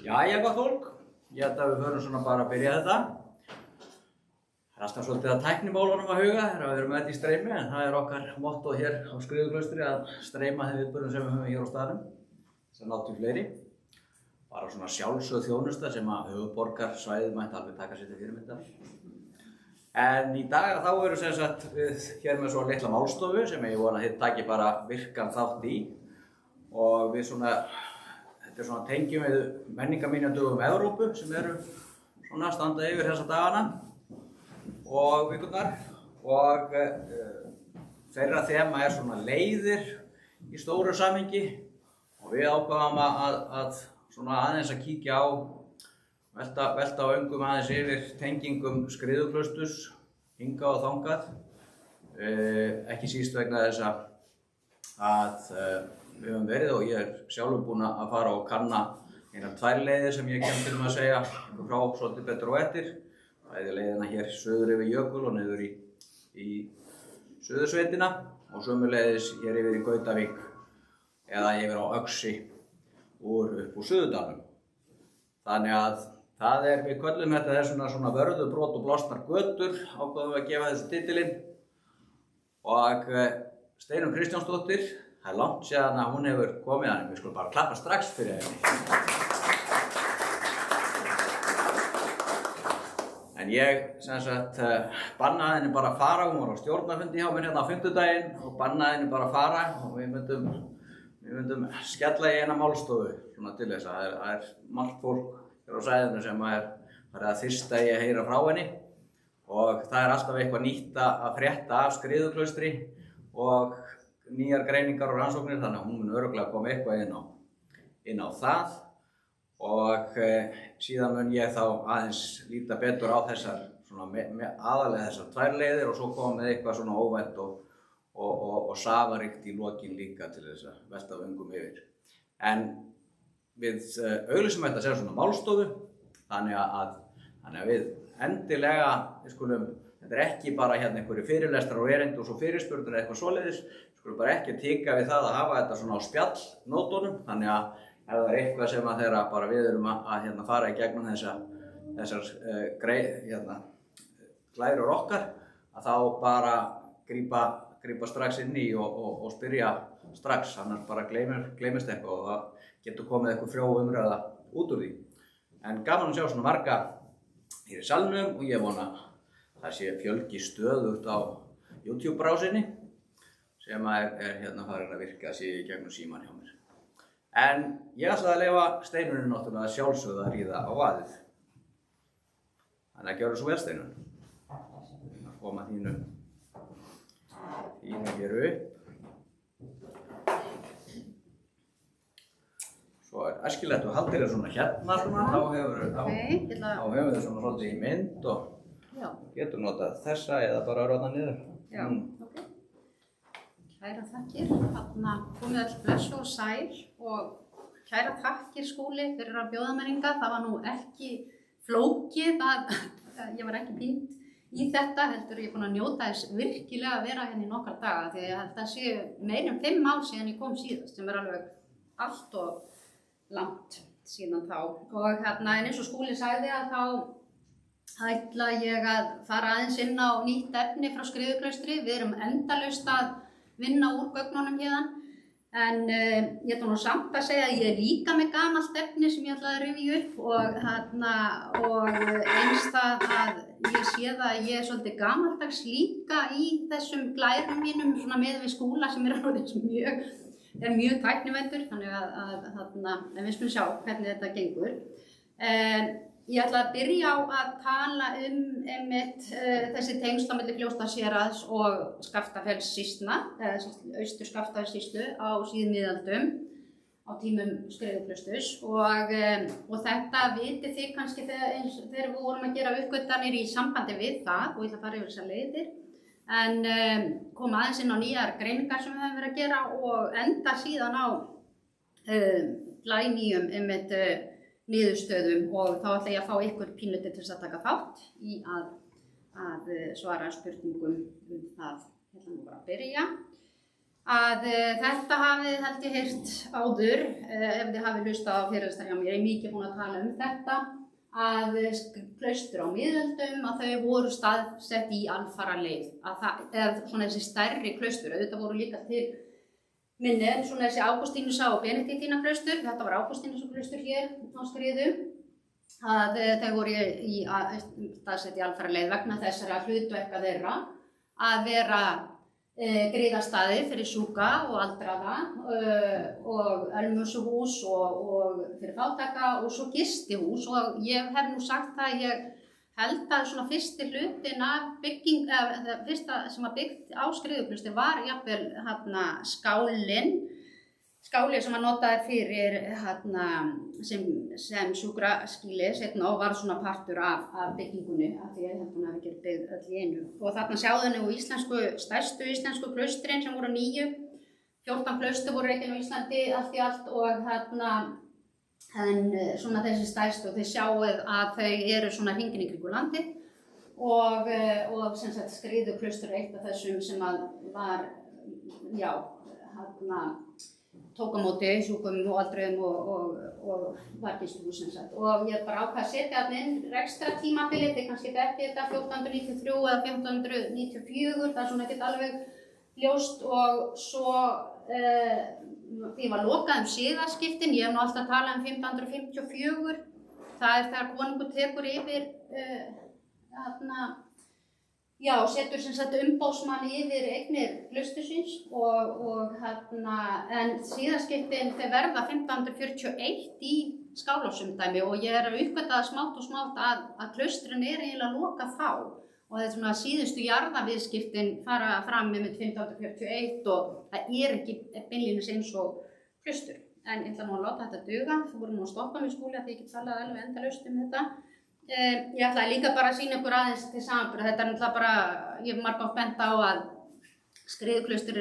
Jæja, gott fólk. Ég held að við förum svona bara að byrja þetta. Það er alltaf svolítið að tæknimálunum að huga þegar við erum með þetta í streymi, en það er okkar motto hér á Skriðuklaustri að streyma þeim viðburðum sem við höfum hér á staðnum, sem náttúrulega fleiri. Bara svona sjálfsögð þjónusta sem að höfuðborgarsvæðið mætti alveg taka sér til fyrirmyndar. En í dag þá erum sem sagt við hér með svo litla málstofu sem ég vona að þið taki bara virkan þátt í. Og við svona, þetta er svona tengjum við menningarminjadögum Evrópu sem eru svona standa yfir þessa dagana og vikurnar. Og þeirra þema er svona leiðir í stóru samhengi og við ákváðum að svona aðeins að kíkja á velta á öngum aðeins yfir tengingum Skriðuklausturs hingað og þangað, ekki síst vegna þess að við höfum verið og ég er sjálfur búinn að fara og kanna einar 2 leiðir sem ég kem til að segja frá svolítið betur og eftir. Bæði leiðina hér suður yfir Jökul og niður í Suðursveitina og sömuleiðis hér yfir í Gautavík eða yfir á Öxi upp úr Suðurdalnum. Þannig að það er, við köllum þetta svona vörðu, brot og blásnar götur, ákváðum að gefa þessu titilinn. Og Steinunn Kristjánsdóttir, það er langt síðan að hún hefur komið, þannig við skulum bara klappa strax fyrir henni. En ég sem sagt bannaði henni bara að fara, hún var á stjórnarfundi hjá mér hérna á fimmtudaginn og bannaði henni bara að fara og við myndum skella í eina málstofu svona til þess að það er margt fólk hér á svæðinu sem er farið að þyrsta í að heyra frá henni og það er alltaf eitthvað nýtt að frétta af Skriðuklaustri og nýjar greiningar og rannsóknir, þannig að hún mun örugglega koma eitthvað inn á það og síðan mun ég þá aðeins líta betur á þessar aðalega þessar 2 leiðir og svo koma með eitthvað svona óvænt og safaríkt í lokin líka til þess að velta öngum yfir. En við auglýsum þetta sem svona málstofu, þannig að við endilega, þetta er ekki bara hérna einhverju fyrirlestrar og erindi og svo fyrirspurnir eða eitthvað svoleiðis, við skulum bara ekki tika við það að hafa þetta svona á spjallnótunum, þannig að ef það er eitthvað sem að þeirra bara við erum að fara í gegnum þessar glærur okkar, að þá bara grípa strax inn í og spyrja strax, annars bara gleymist eitthvað og það getur komið eitthvað frjó umræða út úr því. En gaman að sjá svona marga hér í salnum og ég vona það sé fjölgi stöðugt á YouTube-brásinni sem er hérna farin að virka sig í gegnum síman hjá mér. En ég ætlaði að leyfa Steinunni náttúrulega sjálfsögðu að ríða á vaðið. Þannig að gjörðu svo vel, Steinunn. Að koma þínu hér upp. Svo er æskilegt að halda þér svona hérna svona, þá hefur þér svona svolítið í mynd og getur notað þessa eða bara róta niður. Já, ok. Kæra þakkir, þarna komið öll bless og sæl og kæra þakkir Skúli fyrir að bjóða mér hingað. Það var nú ekki flókið, ég var ekki pínt í þetta, heldur ég búin að njóta þess virkilega að vera hérna í nokkra daga því að þetta sé meira 5 ár síðan ég kom síðast sem er alveg allt og langt síðan þá. Og hérna en eins og Skúli sagði að þá ætla ég að fara aðeins inn á nýtt efni frá Skriðuklaustri. Við erum endalaust að vinna úr gögnunum hérna. En ég ætla nú samt að segja að ég er líka með gamalt efni sem ég ætla að rifja upp og eins það að ég sé það að ég er svolítið gamaldags líka í þessum glærum mínum svona með við Skúla sem er mjög tæknivendur, þannig að við skulum sjá hvernig þetta gengur. Ég ætla að byrja á að tala einmitt þessi tengsl á milli Fljótsdalshéraðs og Skaftafelssýslna, austur Skaftafellssýslu á síðum miðaldum á tímum Skriðuklausturs og þetta vitið þið kannski þegar við vorum að gera uppgötvanir í sambandi við það og ég ætla að fara yfir þessar leiðir. En koma aðeins inn á nýjar greiningar sem við höfum verið að gera og enda síðan á glænýjum einmitt niðurstöðum og þá ætla ég að fá ykkur pínlítið til þess að taka þátt í að svara spurningum það. Ég ætla nú bara að byrja. að þetta hafið held ég heyrt áður, ef þið hafið hlustað á fyrirlestra hjá mér, ég er mikið búin að tala um þetta, að klaustur á miðöldum, að þau voru staðsett í alfaraleið, eða svona þessi stærri klaustur, auðvitað voru líka til minni, svona þessi Ágústínusar og Benediktína klaustur, þetta var Ágústínusar klaustur hér á Skriðum, að þau voru staðsett í alfaraleið vegna þessara hlutverka þeirra að vera griðastaði fyrir sjúka og aldraða og ölmusuhús og fyrir fátæka og svo gistihús og ég hef nú sagt það að ég held að svona fyrsti hlutin af bygging, eða fyrsta sem var byggt á Skriðuklaustri var jafnvel skáli sem var notaður fyrir sem sjúkraskýli seinna og var svona partur af byggingunni af því að hún hafi ekki byggð öll í einu. Og þarna sjáðu nú stærstu íslensku klaustrin sem voru 9, 14 klaustur voru rekin á Íslandi allt í allt og en svona þessi stærstu og þið sjáuð að þau eru svona hringinn í kringum landið og sem sagt Skriðuklaustur er eitt af þessum sem að var, tók á móti sjúkum og aldruðum og var gistihús sem sagt. Og ég bara ákvað að setja þarna inn rekstrartímabilið, þið kannski þekkið þetta 1493 eða 1594, það er svona ekkert alveg ljóst og svo því var lokað siðaskiptin, ég hef nú alltaf talað 1554, það er þegar konungur tekur yfir, setur sem sagt umboðsmann yfir eignir klaustursins en siðaskiptin þau verða 1541 í Skálholtsumdæmi og ég er að uppgötva smátt og smátt að klaustrin er eiginlega lokað þá. Og þetta er svona síðustu jarðaviðskiptin fara fram með 1541 og það er ekki beinlínis eins og klaustur. En ég ætla nú að láta þetta duga, þú voru nú að stoppa mig Skúli að ég get talað alveg endalaust um þetta. Ég ætla líka bara að sýna ykkur aðeins til samanburðar, þetta er náttúrulega bara, ég hef margoft bent á að Skriðuklaustur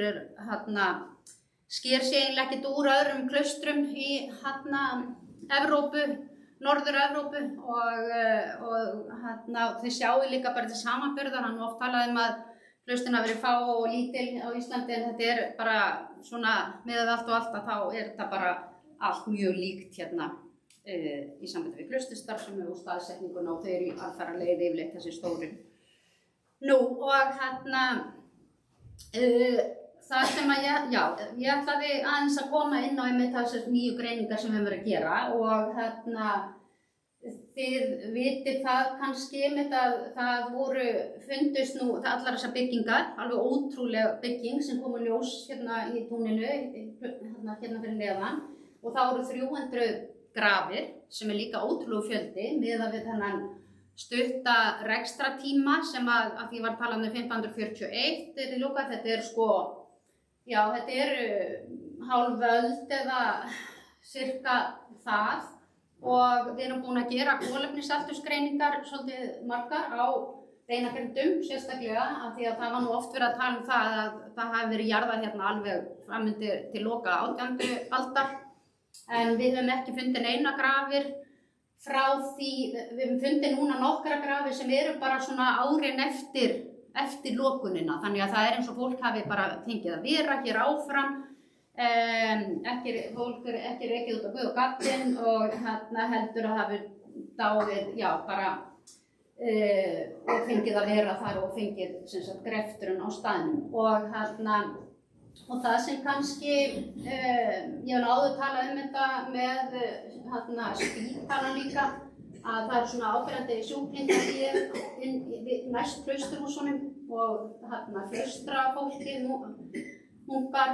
sker sig eiginlega ekkert úr öðrum klaustrum í Evrópu. Norður-Evrópu og þið sjáu líka bara til samanburðar, hann oft talaði að klaustrin hafi verið fá og lítil á Íslandi en þetta er bara svona miðað við allt og allt að þá er þetta bara allt mjög líkt hérna í sambandi við klausturstarfsemi og staðsetninguna og þau eru í alfaraleið yfirleitt þessi stóru. Nú og það sem að ég ætlaði aðeins að koma inn á einmitt þessar nýju greiningar sem við höfum verið að gera og þið vitið það kannski einmitt að það fundust nú allar þessar byggingar, alveg ótrúlega bygging sem kom í ljós hérna í túninu, hérna fyrir neðan og það voru 300 grafir sem er líka ótrúlegu fjöldi miðað við þennan stutta rekstratíma sem að því var talað um 1541 er í lóka, þetta er sko þetta er hálf öld eða cirka það og við erum búin að gera kolefnisaldursgreiningar svolítið margar á beinagrindum sérstaklega af því að það var nú oft verið að tala um það að það hafi verið jarðað hérna alveg framundir til loka 18. aldar en við höfum ekki fundið neina grafir frá því, við höfum fundið núna nokkra grafir sem eru bara svona árin eftir lokunina, þannig að það er eins og fólk hafi bara fengið að vera hér áfram, fólk er ekki rekið út á guð og gaddinn og heldur að hafi dáið, bara og fengið að vera þar og fengið sem sagt grefturinn á staðnum og það sem kannski, ég hef áður talað um þetta með spítalan líka, að það eru svona áberandi sjúklingar hér næst klausturhúsunum og klaustrafólkið, munkar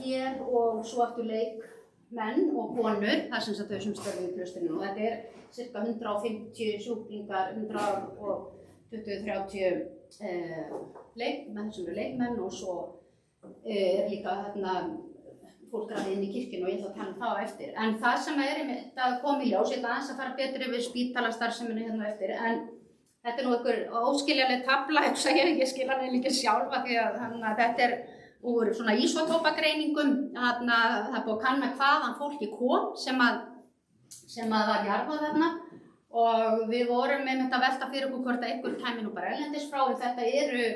hér og svo aftur leikmenn og konur, það er sem sagt þau sem störfu í klaustrinu og þetta er cirka 150 sjúklingar, 120-30 leikmenn sem eru leikmenn og svo er líka fólk grafið inn í kirkjunni og ég ætla að tala um það á eftir. En það sem er einmitt að koma í ljós, ég ætla aðeins að fara betur yfir spítalastarfsemina hérna á eftir, en þetta er nú einhver óskiljanleg tafla, ég skil hann ekki sjálf af því að þetta er úr svona ísotópagreiningum, það er búið að kanna hvaðan fólki kom sem að var jarðað þarna og við vorum einmitt að velta fyrir okkur hvort að einhver kæmi nú bara erlendis frá, en þetta eru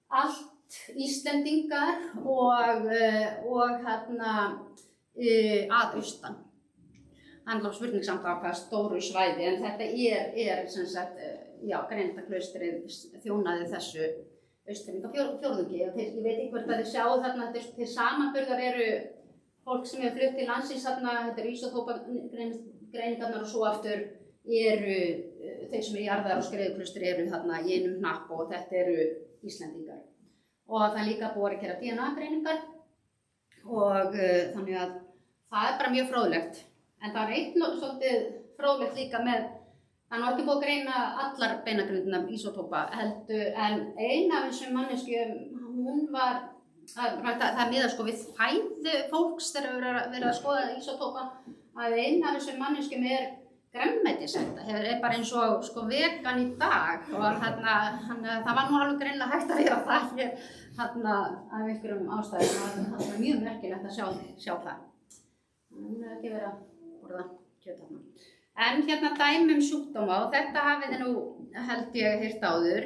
allt Íslendingar og að austan. Það er spurning samt á hvað stóru svæði, en þetta er sem sagt, Greindaklaustrið þjónaði þessu Austfirðingafjórðungi. Og ég veit ekki hvort að þið sjáu þarna, til samanburðar eru fólk sem hefur flutt til landsins þarna, þetta eru ísótópagreiningarnar og svo aftur eru þeir sem eru jarðar og Skriðuklaustri eru þarna í einum hnapp og þetta eru Íslendingar. Og það er líka búið að gera DNA-greiningar og þannig að það er bara mjög fróðlegt. En það er eitt svolítið fróðlegt líka með, það er ekki búið að greina allar beinagrindirnar ísótópa heldur, en ein af þessum manneskjum, hún var, það miðar sko við fæðu fólks þegar verið að skoða ísótópa, að ein af þessum manneskjum grænmetisæta, er bara eins og sko vegan í dag og það var nú alveg greinilega hægt að vera það hér af einhverjum ástæðum, það var mjög merkilegt að sjá það. Hún hefði ekki verið að borða kjöt þarna. En hérna dæmi sjúkdóma og þetta hafið þið nú held ég heyrt áður,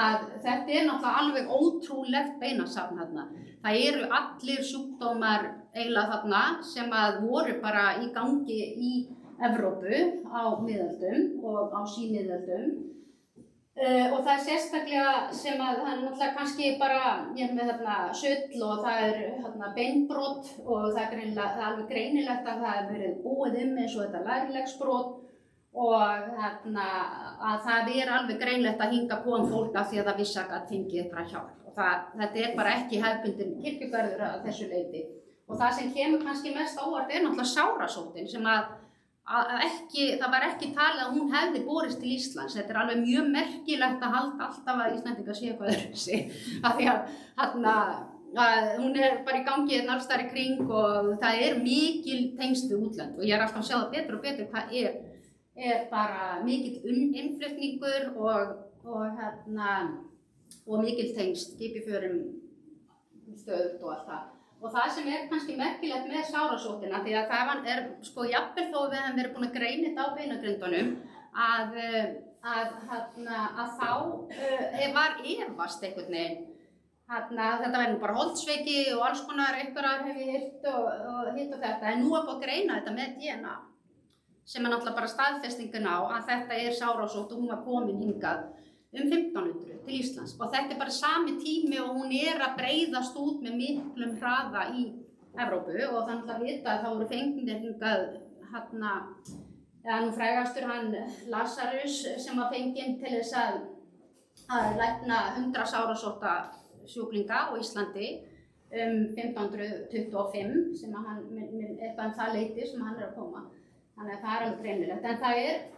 að þetta náttúrulega alveg ótrúlegt beinasafn þarna. Það eru allir sjúkdómar eiginlega þarna sem að voru bara í gangi í Evrópu á miðöldum og á símiðöldum og það er sérstaklega sem að það er náttúrulega kannski bara ég er með þarna sull og það er beinbrot og það er alveg greinilegt að það hefur verið búið eins og þetta lærilegsbrot og að það er alveg greinilegt að hingað kom fólk af því að það vissi að það fengið eitthvað hjálp og þetta er bara ekki hefðbundin kirkjugarður að þessu leyti og það sem kemur kannski mest á óvart er náttúrulega sárasóttin sem að það var ekki talið að hún hefði borist til Íslands. Þetta er alveg mjög merkilegt að halda alltaf að Íslendingar séu eitthvað öðruvísi. Af því að hún er bara í gangi alls þar í kring og það er mikil tengsl við útlönd og ég er alltaf að sjá það betur og betur hvað er bara mikill innflutningur og mikil tengsl, skipiförum stöðugt og allt það. Og það sem er kannski merkilegt með sárasóttina, því að það er sko jafnvel þó við hefum verið búin að greina þetta á beinagrindunum, að þá var efast einhvern veginn. Þetta væri nú bara holdsveiki og alls konar einhverjar hef ég heyrt og hitt og þetta, en nú er búin að greina þetta með DNA, sem er náttúrulega bara staðfestingin á að þetta er sárasótt og hún var komin hingað 1500 til Íslands og þetta er bara sami tími og hún að breiðast út með miklum hraða í Evrópu og þannig að vita að það voru fengnir hingað nú frægastur hann Lazarus sem var fenginn til þess að lækna 100 sárasótta sjúklinga á Íslandi 1525 sem að hann, eitthvað það leyti sem hann að koma. Þannig að það alveg greinilegt. En það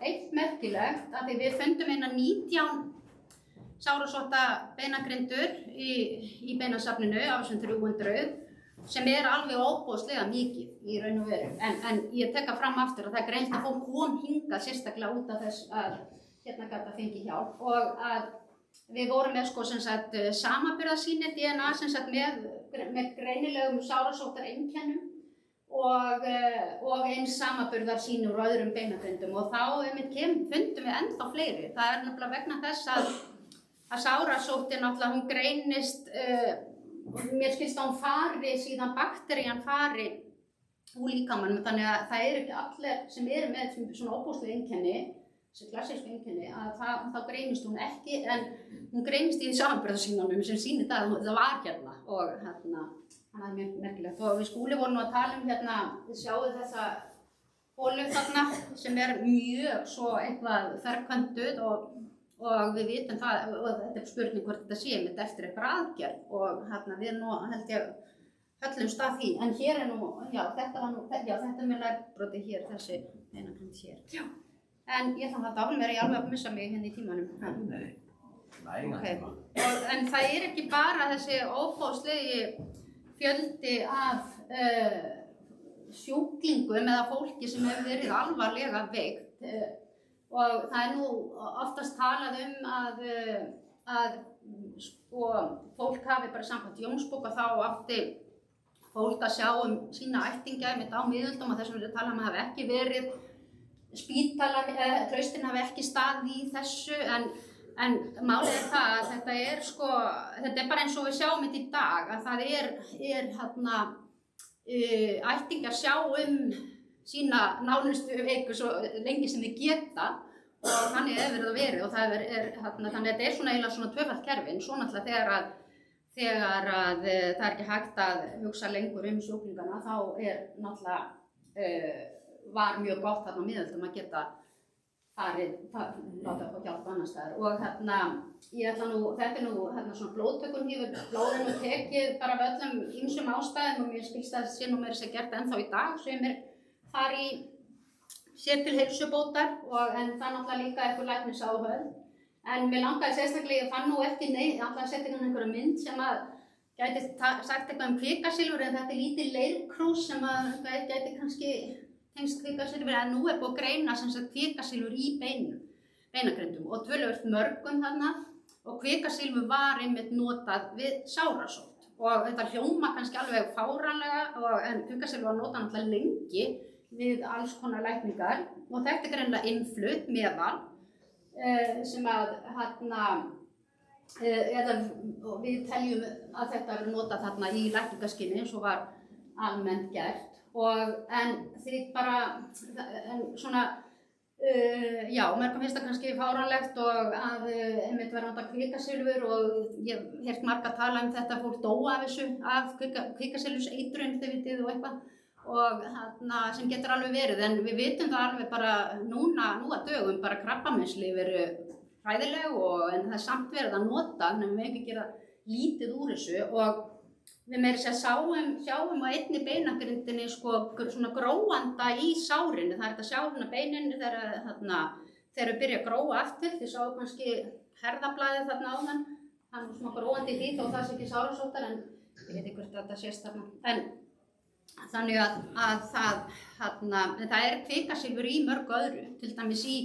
eitt merkilegt að því við fundum 19 sárasótta beinagrindur í beinasafninu af þessum 300 sem alveg óboðslega mikið í raun og veru. En ég tekka fram aftur að það greinst að fólk kom hingað sérstaklega út af þess að hérna gat að fengi hjálp og að við vorum með sko sem sagt samanburðarsýni DNA sem sagt með greinilegum sárasóttar einkennum og eins samanburðarsýni úr öðrum beinagrindum og þá fundum við ennþá fleiri. Það nefnilega vegna þess að sárasóttin náttúrulega hún greinist, mér skilst að hún fari síðan bakterían fari úr líkamanum þannig að það ekki allir sem með svona óboðsleg einkenni, þessi klassísku einkenni, að þá greinist hún ekki en hún greinist í samanburðarsýnunum sem sýnir það að það var hérna og það er mjög merkilegt og við Skúli vorum að tala þið sjáu þessa holu þarna sem mjög svo eitthvað þverrköntuð og við vitum það og þetta spurning hvort þetta sé mitt eftir eitthvað aðgerð og við nú held ég höllumst að því en hér nú, þetta með lærbroti hér, þessi beinagrind hér. Já. En ég ætla að halda áfram ég alveg að missa mig hérna í tímanum. Nei. En það ekki bara þessi óboðslegi fjöldi af sjúklingum eða fólki sem hefur verið alvarlega veikt og það nú oftast talað að sko, fólk hafi bara samkvæmt Jónsbók og þá átti fólk að sjá sína ættingja á miðöldum og þessum við tala hafi ekki verið spítalar, klaustrin hafi ekki staðið í þessu en En málið það að þetta bara eins og við sjáum þetta í dag, að það ættingjar sjá sína nánustu veiku svo lengi sem þið geta og þannig hefur það verið og þannig að þetta svona eiginlega svona tvöfalt kerfi, svo náttúrulega þegar það ekki hægt að hugsa lengur sjúklingana þá náttúrulega var mjög gott þarna á miðöldum að geta láta fá hjálp annars staðar og þetta svona blóðtökun blóðinu tekið bara af öllum ýmsum ástæðum og mér skilst að sé nú meira sér gert ennþá í dag sem þar í sér til heilsubótar en það náttúrulega líka eitthvað læknisáhöld en mér langaði sérstaklega, ég fann nú ekki alltaf að setja einhverja mynd sem að gæti sagt eitthvað kvikasilfur en þetta lítið leirkrús sem að gæti kannski tengst kvikasilfur en nú búið að greina sem sagt kvikasilfur í beinagrindum og töluvert mörgum þarna og kvikasilfur var einmitt notað við sárasótt og þetta hljóma kannski alveg fáránlega en kvikasilfur var notað náttúrulega lengi við alls konar lækningar og þetta greinilega innflutt meðal sem að við teljum að þetta er notað þarna í lækningaskyni eins og var almennt gert en mörgum finnst það kannski fáránlegt og að einmitt vera notað kvikasilfur og ég hef heyrt marga tala þetta fólk dóa af kvikasilfurseitrun þið vitið og eitthvað og sem getur alveg verið en við vitum það alveg bara nú að dögum bara krabbameinslyf eru hræðileg en það samt verið að nota en við ekki gera lítið úr þessu og við meira sjáum á einni beinagrindinni svona gróanda í sárinu, það þetta að sjá hérna beinin þegar við byrja að gróa aftur, þið sjáum kannski herðablaðið þarna áðan, það svona gróandi í því þó það sé ekki sárasóttar en ég veit ekki hvort þetta sést þarna. En þannig að það kvikasilfur í mörgu öðru, til dæmis í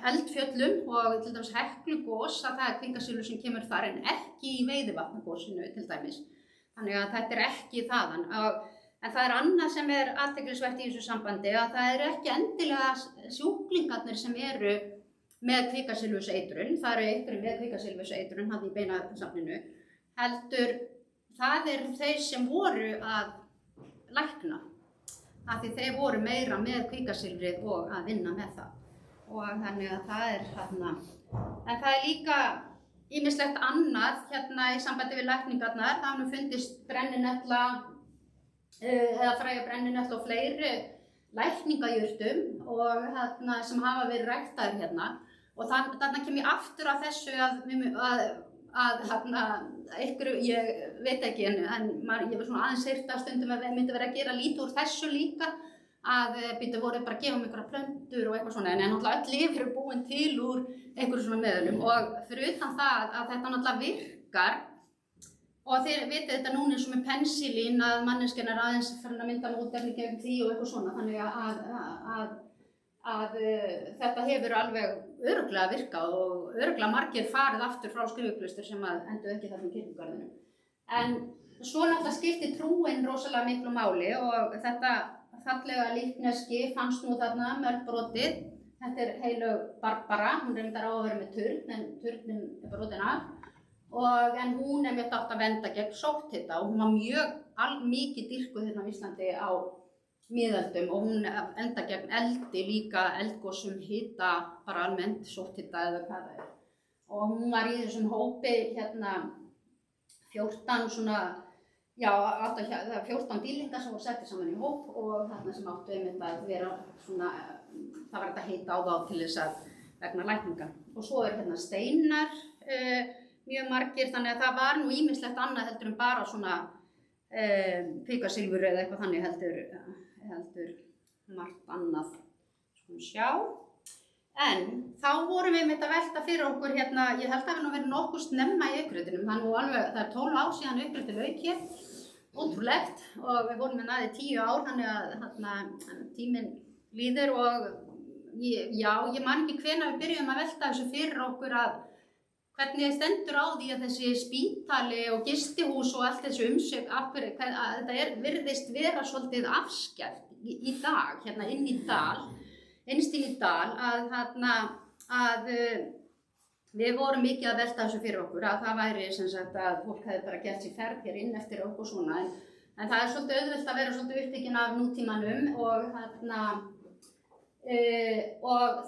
eldfjöllum og til dæmis Heklugos að það kvikasilfur sem kemur þar en ekki í Veiðivatnagosinu til dæmis. Þannig að þetta ekki þaðan. En það annað sem athyglisvert í þessu sambandi að það ekki endilega sjúklingarnir sem eru með kvikasilfurseitrun, það einhverjum með kvikasilfurseitrun hann í beinasafninu, heldur það þeir sem voru að lækna. Af því þeir voru meira með kvikasilfrið og að vinna með það. Og þannig að það en það líka ýmislegt annað í sambandi við lækningarnar. Það nú fundist brenninetla eða fræga brenninetla og fleiri lækningajurtum og sem hafa verið ræktaðir og þarna kem ég aftur að þessu ég veit ekki en ég var svona aðeins heyrt að stundum að við myndum vera að gera lítið úr þessu líka að voru bara að gefa einhverja plöntur og eitthvað svona en náttúrulega öll lyf eru búin til úr einhverjum svona meðölum og fyrir utan það að þetta náttúrulega virkar og þið vitið þetta núna eins og með pensilín að manneskjan aðeins farin að mynda mótefni gegn því og eitthvað svona þannig að þetta hefur alveg örugglega virkað og örugglega margir farið aftur frá Skriðuklaustri sem enduðu ekki þarna í kirkjugarðinum. En svo náttúrulega skipti trúin rosalega miklu máli og þetta fallega líkneski fannst nú þarna mölbrotið. Þetta heilög Barbara, hún reyndar á að vera með turn en turnin brotin af. En hún mjög átt að venda gegn sótthita og hún var mikið dýrkuð hérna á Íslandi á miðöldum og hún enda gegn eldi líka eldgosum hita bara almennt sótthita eða hvað það er. Og hún var í þessum hópi 14 svona, já, 14 dýrlingar sem voru settir saman í hóp og þarna sem áttu einmitt að vera svona, það var þetta heita á þá til þess að vegna lækninga. Og svo steinar mjög margir, þannig að það var nú ýmislegt annað heldur en bara svona kvikasilfur eða eitthvað þannig heldur margt annað svona sjá. En þá vorum við með að velta fyrir okkur ég held að við nú verið nokkuð snemma í uppgriðinum, það er 12 ár síðan uppgriðið lauk hér, ótrúlegt og við vorum með næði 10 ár, þannig að tíminn líður og ég man ekki hvenær við byrjum að velta þessu fyrir okkur að hvernig stendur á því að þessi spítali og gistihús og allt þessu umsögn að þetta virðist vera svolítið afskert í dag, inn í dal. innst inn í dal að við vorum mikið að velta þessu fyrir okkur að það væri sem sagt að fólk hefði bara gert sér ferð hér inn eftir okkur svona en það er svolítið auðvelt að vera svolítið upptekinn af nútímanum og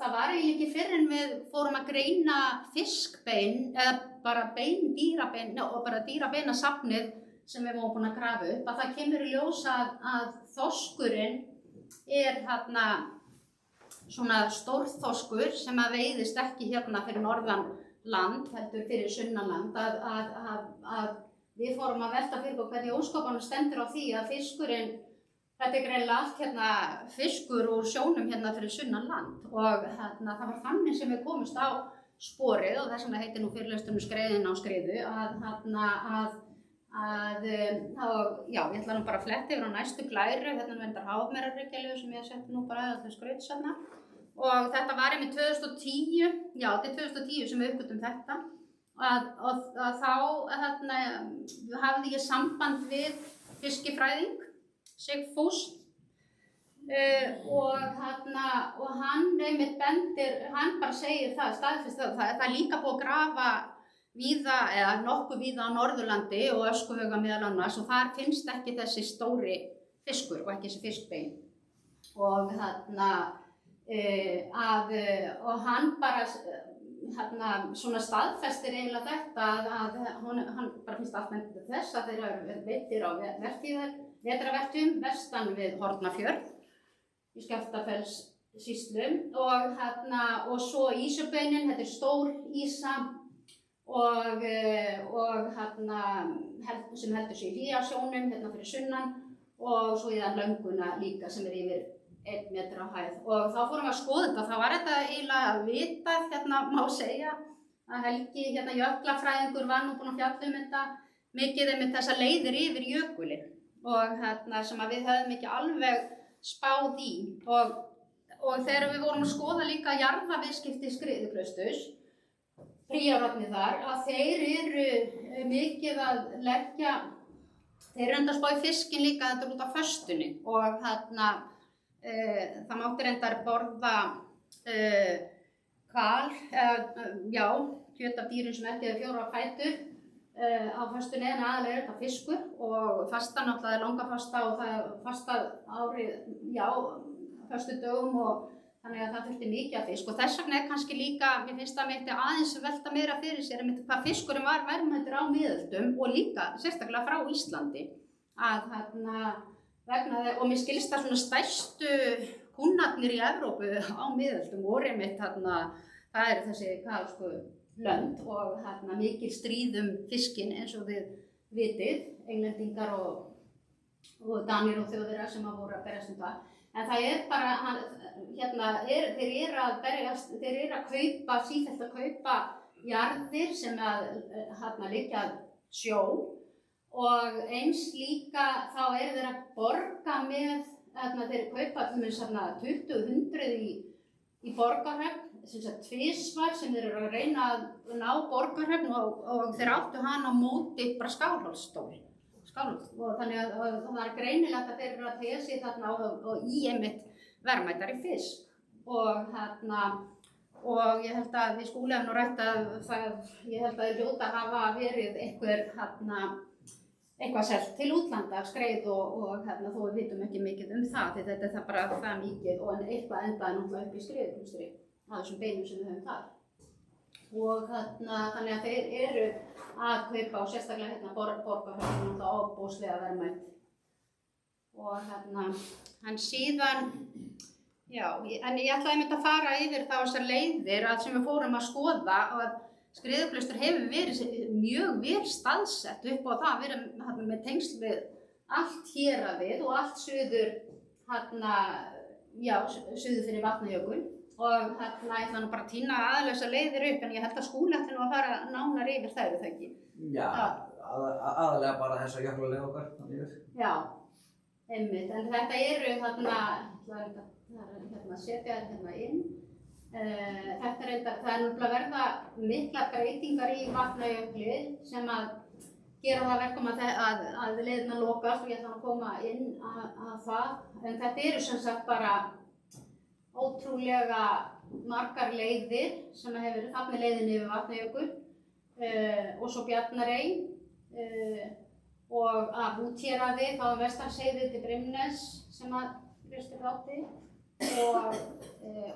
það var eiginlega ekki fyrr en við fórum að greina fiskbein eða bara dýrabein og bara dýrabeinasafnið sem við vorum búin að grafa upp að það kemur í ljós að þorskurinn svona stórþorskur sem að veiðist ekki hérna fyrir norðan land, heldur fyrir sunnanland að við fórum að velta fyrir okkur hvernig óskopanum stendur á því að fiskurinn þetta er greinilega allt hérna fiskur úr sjónum hérna fyrir sunnanland og það var þannig sem við komumst á sporið og þess vegna heitir nú fyrirlesturinn Skreiðin á skriðu já, ég ætla nú bara að fletta yfir á næstu glæru, hérna vendar hafmerarreykjalegu sem ég setti nú bara alltaf skraut þarna og þetta var einmitt 2010, já þetta er 2010 sem við uppgötum þetta og þá hafði ég samband við fiskifræðing Sigfús og hann einmitt bendir, hann bara segir það, staðfest það er líka búið að grafa víða eða nokkuð víða á Norðurlandi og Öskuhauga meðal annars og þar finnst ekki þessi stóri fiskur og ekki þessi fiskbein og og hann bara svona staðfestir eiginlega þetta að hann bara finnst allt með þess að þeir eru veiddir á vetrarvertíðum vestan við Hornafjörð í Skaftafells-sýslu og svo ísubeinin, þetta er stór ísa og sem heldur sig í Hlíðasjónum hérna fyrir sunnan og svo í þann lönguna líka sem er yfir 1 metra á hæð og þá fórum við að skoða þetta, þá var þetta eiginlega vitað, hérna má segja að Helgi, hérna jöklafræðingur var nú búinn að fjalla þetta mikið með þessa leiðir yfir jökulinn og sem að við höfðum ekki alveg spáð í og þegar við vorum að skoða líka jarðaviðskipti Skriðuklausturs príorarnir þar að þeir eru mikið að leggja þeir eru enda að spá í fiskinn líka þetta út af föstunni og það mátti reyndar borða kal, já, kjöt af dýrum sem ekki hefur 4 fætur á föstunni en aðalega er þetta fiskur og fasta náttúrulega er langafasta og það er fastað árið, já, föstudögum og þannig að það þurfti mikið af fisk og þess vegna er kannski líka, mér finnst það mætti aðeins velta meira fyrir sér hvað fiskurinn var verðmætur á miðöldum og líka sérstaklega frá Íslandi og mér skilst það svona stærstu kúnnarnir í Evrópu á miðöldum voru einmitt það eru þessi kaþólsku lönd og mikil stríð fiskinn eins og þið vitið, Englendingar og Danir og Þjóðverjar sem voru að berjast það. En það er bara, þeir eru að berjast, þeir eru að kaupa, sífellt að kaupa jarðir sem liggja sjó og eins líka þá eru þeir að borga með, þeir kaupa alveg 20-100 í Borgarhöfn, tvisvar sem þeir eru að reyna að ná Borgarhöfn og þeir áttu hana á móti bara Skálholtsstóli. Og þannig að það er greinilegt að þeir eru að tegja sig þarna og í einmitt verðmætari fisk og ég held að við Skúli hefum nú rætt að ég held að þeir hljóta að hafa verið eitthvað selt til útlanda skreið og þó við vitum ekki mikið það því þetta er bara það mikið og eitthvað endaði náttúrulega upp í Skriðuklaustri á þessum beinum sem við höfum þar. Og þannig að þeir eru að kaupa og sérstaklega Borgarhöfn og ofboðslega verðmætt. Og en síðan, já, en ég ætlaði einmitt að fara yfir þá þessar leiðir sem við fórum að skoða og Skriðuklaustur hefur verið mjög vel staðsett upp á það að vera með tengsl við allt héraðið og allt suður, suður fyrir Vatnajökul. Og ég ætla nú bara að tína aðlausa leiðir upp en ég held að Skúli ætli nú að fara nánar yfir þær, er það ekki? Já, aðalega bara þessa jökulaleið okkar. Já, einmitt. En þetta eru setja þetta inn. Það er náttúrulega verða mikla breytingar í Vatnajökli sem að gera það verkum að leiðina lokast og ég ætla að koma inn að það. En þetta eru sem sagt bara ótrúlega margar leiðir sem hefur verið þarna leiðin yfir Vatnajökul og svo Bjarnarey og af Úthéraði, þá Vestansheiði til Brimnes sem að Kristur átti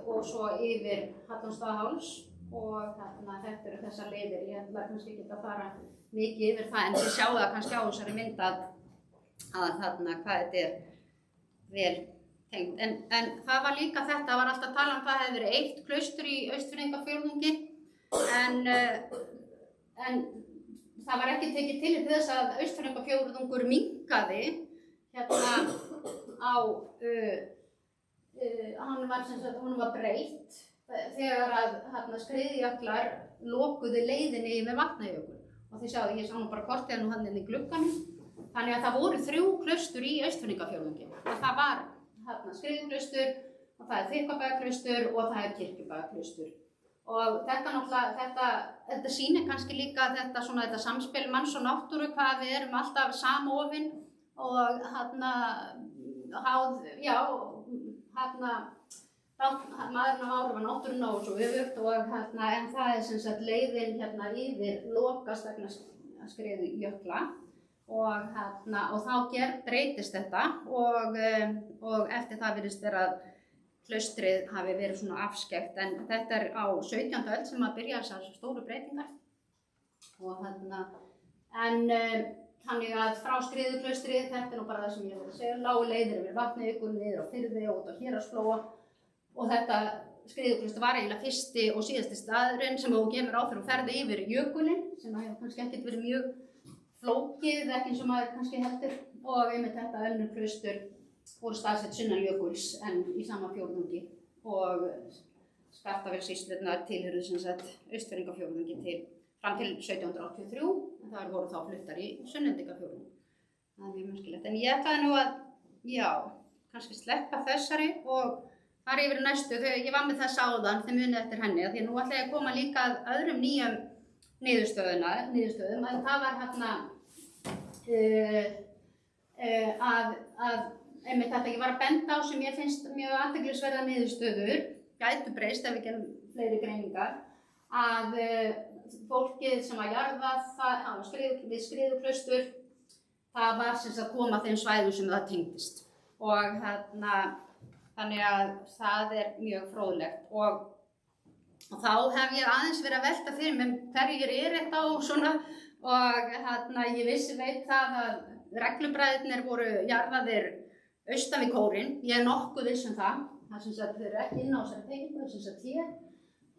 og svo yfir Hallormsstaðaháls og þetta eru þessar leiðir. Ég ætla kannski ekki að fara mikið yfir það en þið sjáu það kannski á þessari mynd að þarna hvað þetta er vel tengt. En það var líka þetta, var alltaf að tala um það hefði verið eitt klaustur í Austfirðingafjórðungi en það var ekki tekið tillit til þess að Austfirðingafjórðungur minnkaði á hún var breytt þegar að skriðjöklar lokuðu leiðinni með Vatnajökul og þið sjáðu, ég sá nú bara kortið nú hann inn í glugganum þannig að það voru 3 klaustur í Austfirðingafjórðungi og það var skriðjuklaustur og það er Þykkvabæjarklaustur og það er Kirkjubæjarklaustur og þetta náttúrulega, þetta sýnir kannski líka þetta samspil manns og náttúru hvað við erum alltaf samofin og maðurinn á áhrifa náttúruna og svo öfugt og en það er sem sagt leiðin yfir lokast vegna skriðjökla og þá breytist þetta og eftir það virðist vera að klaustrið hafi verið svona afskekkt en þetta er á 17. öld sem að byrja þessar stóru breytingar og þannig að frá skriðuklaustri, þetta er nú bara það sem ég vil segja, lágu leiðir yfir Vatnajökul, niður á Firði og út á Héraðsflóa og þetta skriðuklaustri var eiginlega fyrsti og síðasti staðurinn sem þú kemur á þegar þú ferð yfir jökulinn sem hefur kannski ekkert verið mjög flókið, ekki eins og maður kannski heldur og einmitt þetta önnur klaustur voru staðsett sunnan jökuls en í sama fjórðungi og Skaftafellssýslurnar tilheyrðu sem sagt Austfirðingafjórðungi fram til 1783 en það voru þá fluttar í Sunnlendingafjórðung. Það er mjög merkilegt. En ég ætlaði nú að, kannski sleppa þessari og fara yfir næstu. Ég var með þess áðan, þið munið eftir henni, því nú ætla ég að koma líka að öðrum nýjum niðurstöðum að það var einmitt þetta ég var að benda á sem ég finnst mjög athyglisverða niðurstöður gætu breyst ef við gerum fleiri greiningar að fólkið sem var jarðað við skriðuklaustur það var sem sagt að koma þeim svæðum sem það tengdist og þannig að það er mjög fróðlegt og þá hef ég aðeins verið að velta fyrir mér hverjir þetta og svona og ég veit það að reglubræðirnir voru jarðaðir austan við kórinn, ég er nokkuð viss um það sem sagt þeir eru ekki inn á þessari teikningu sem sagt hér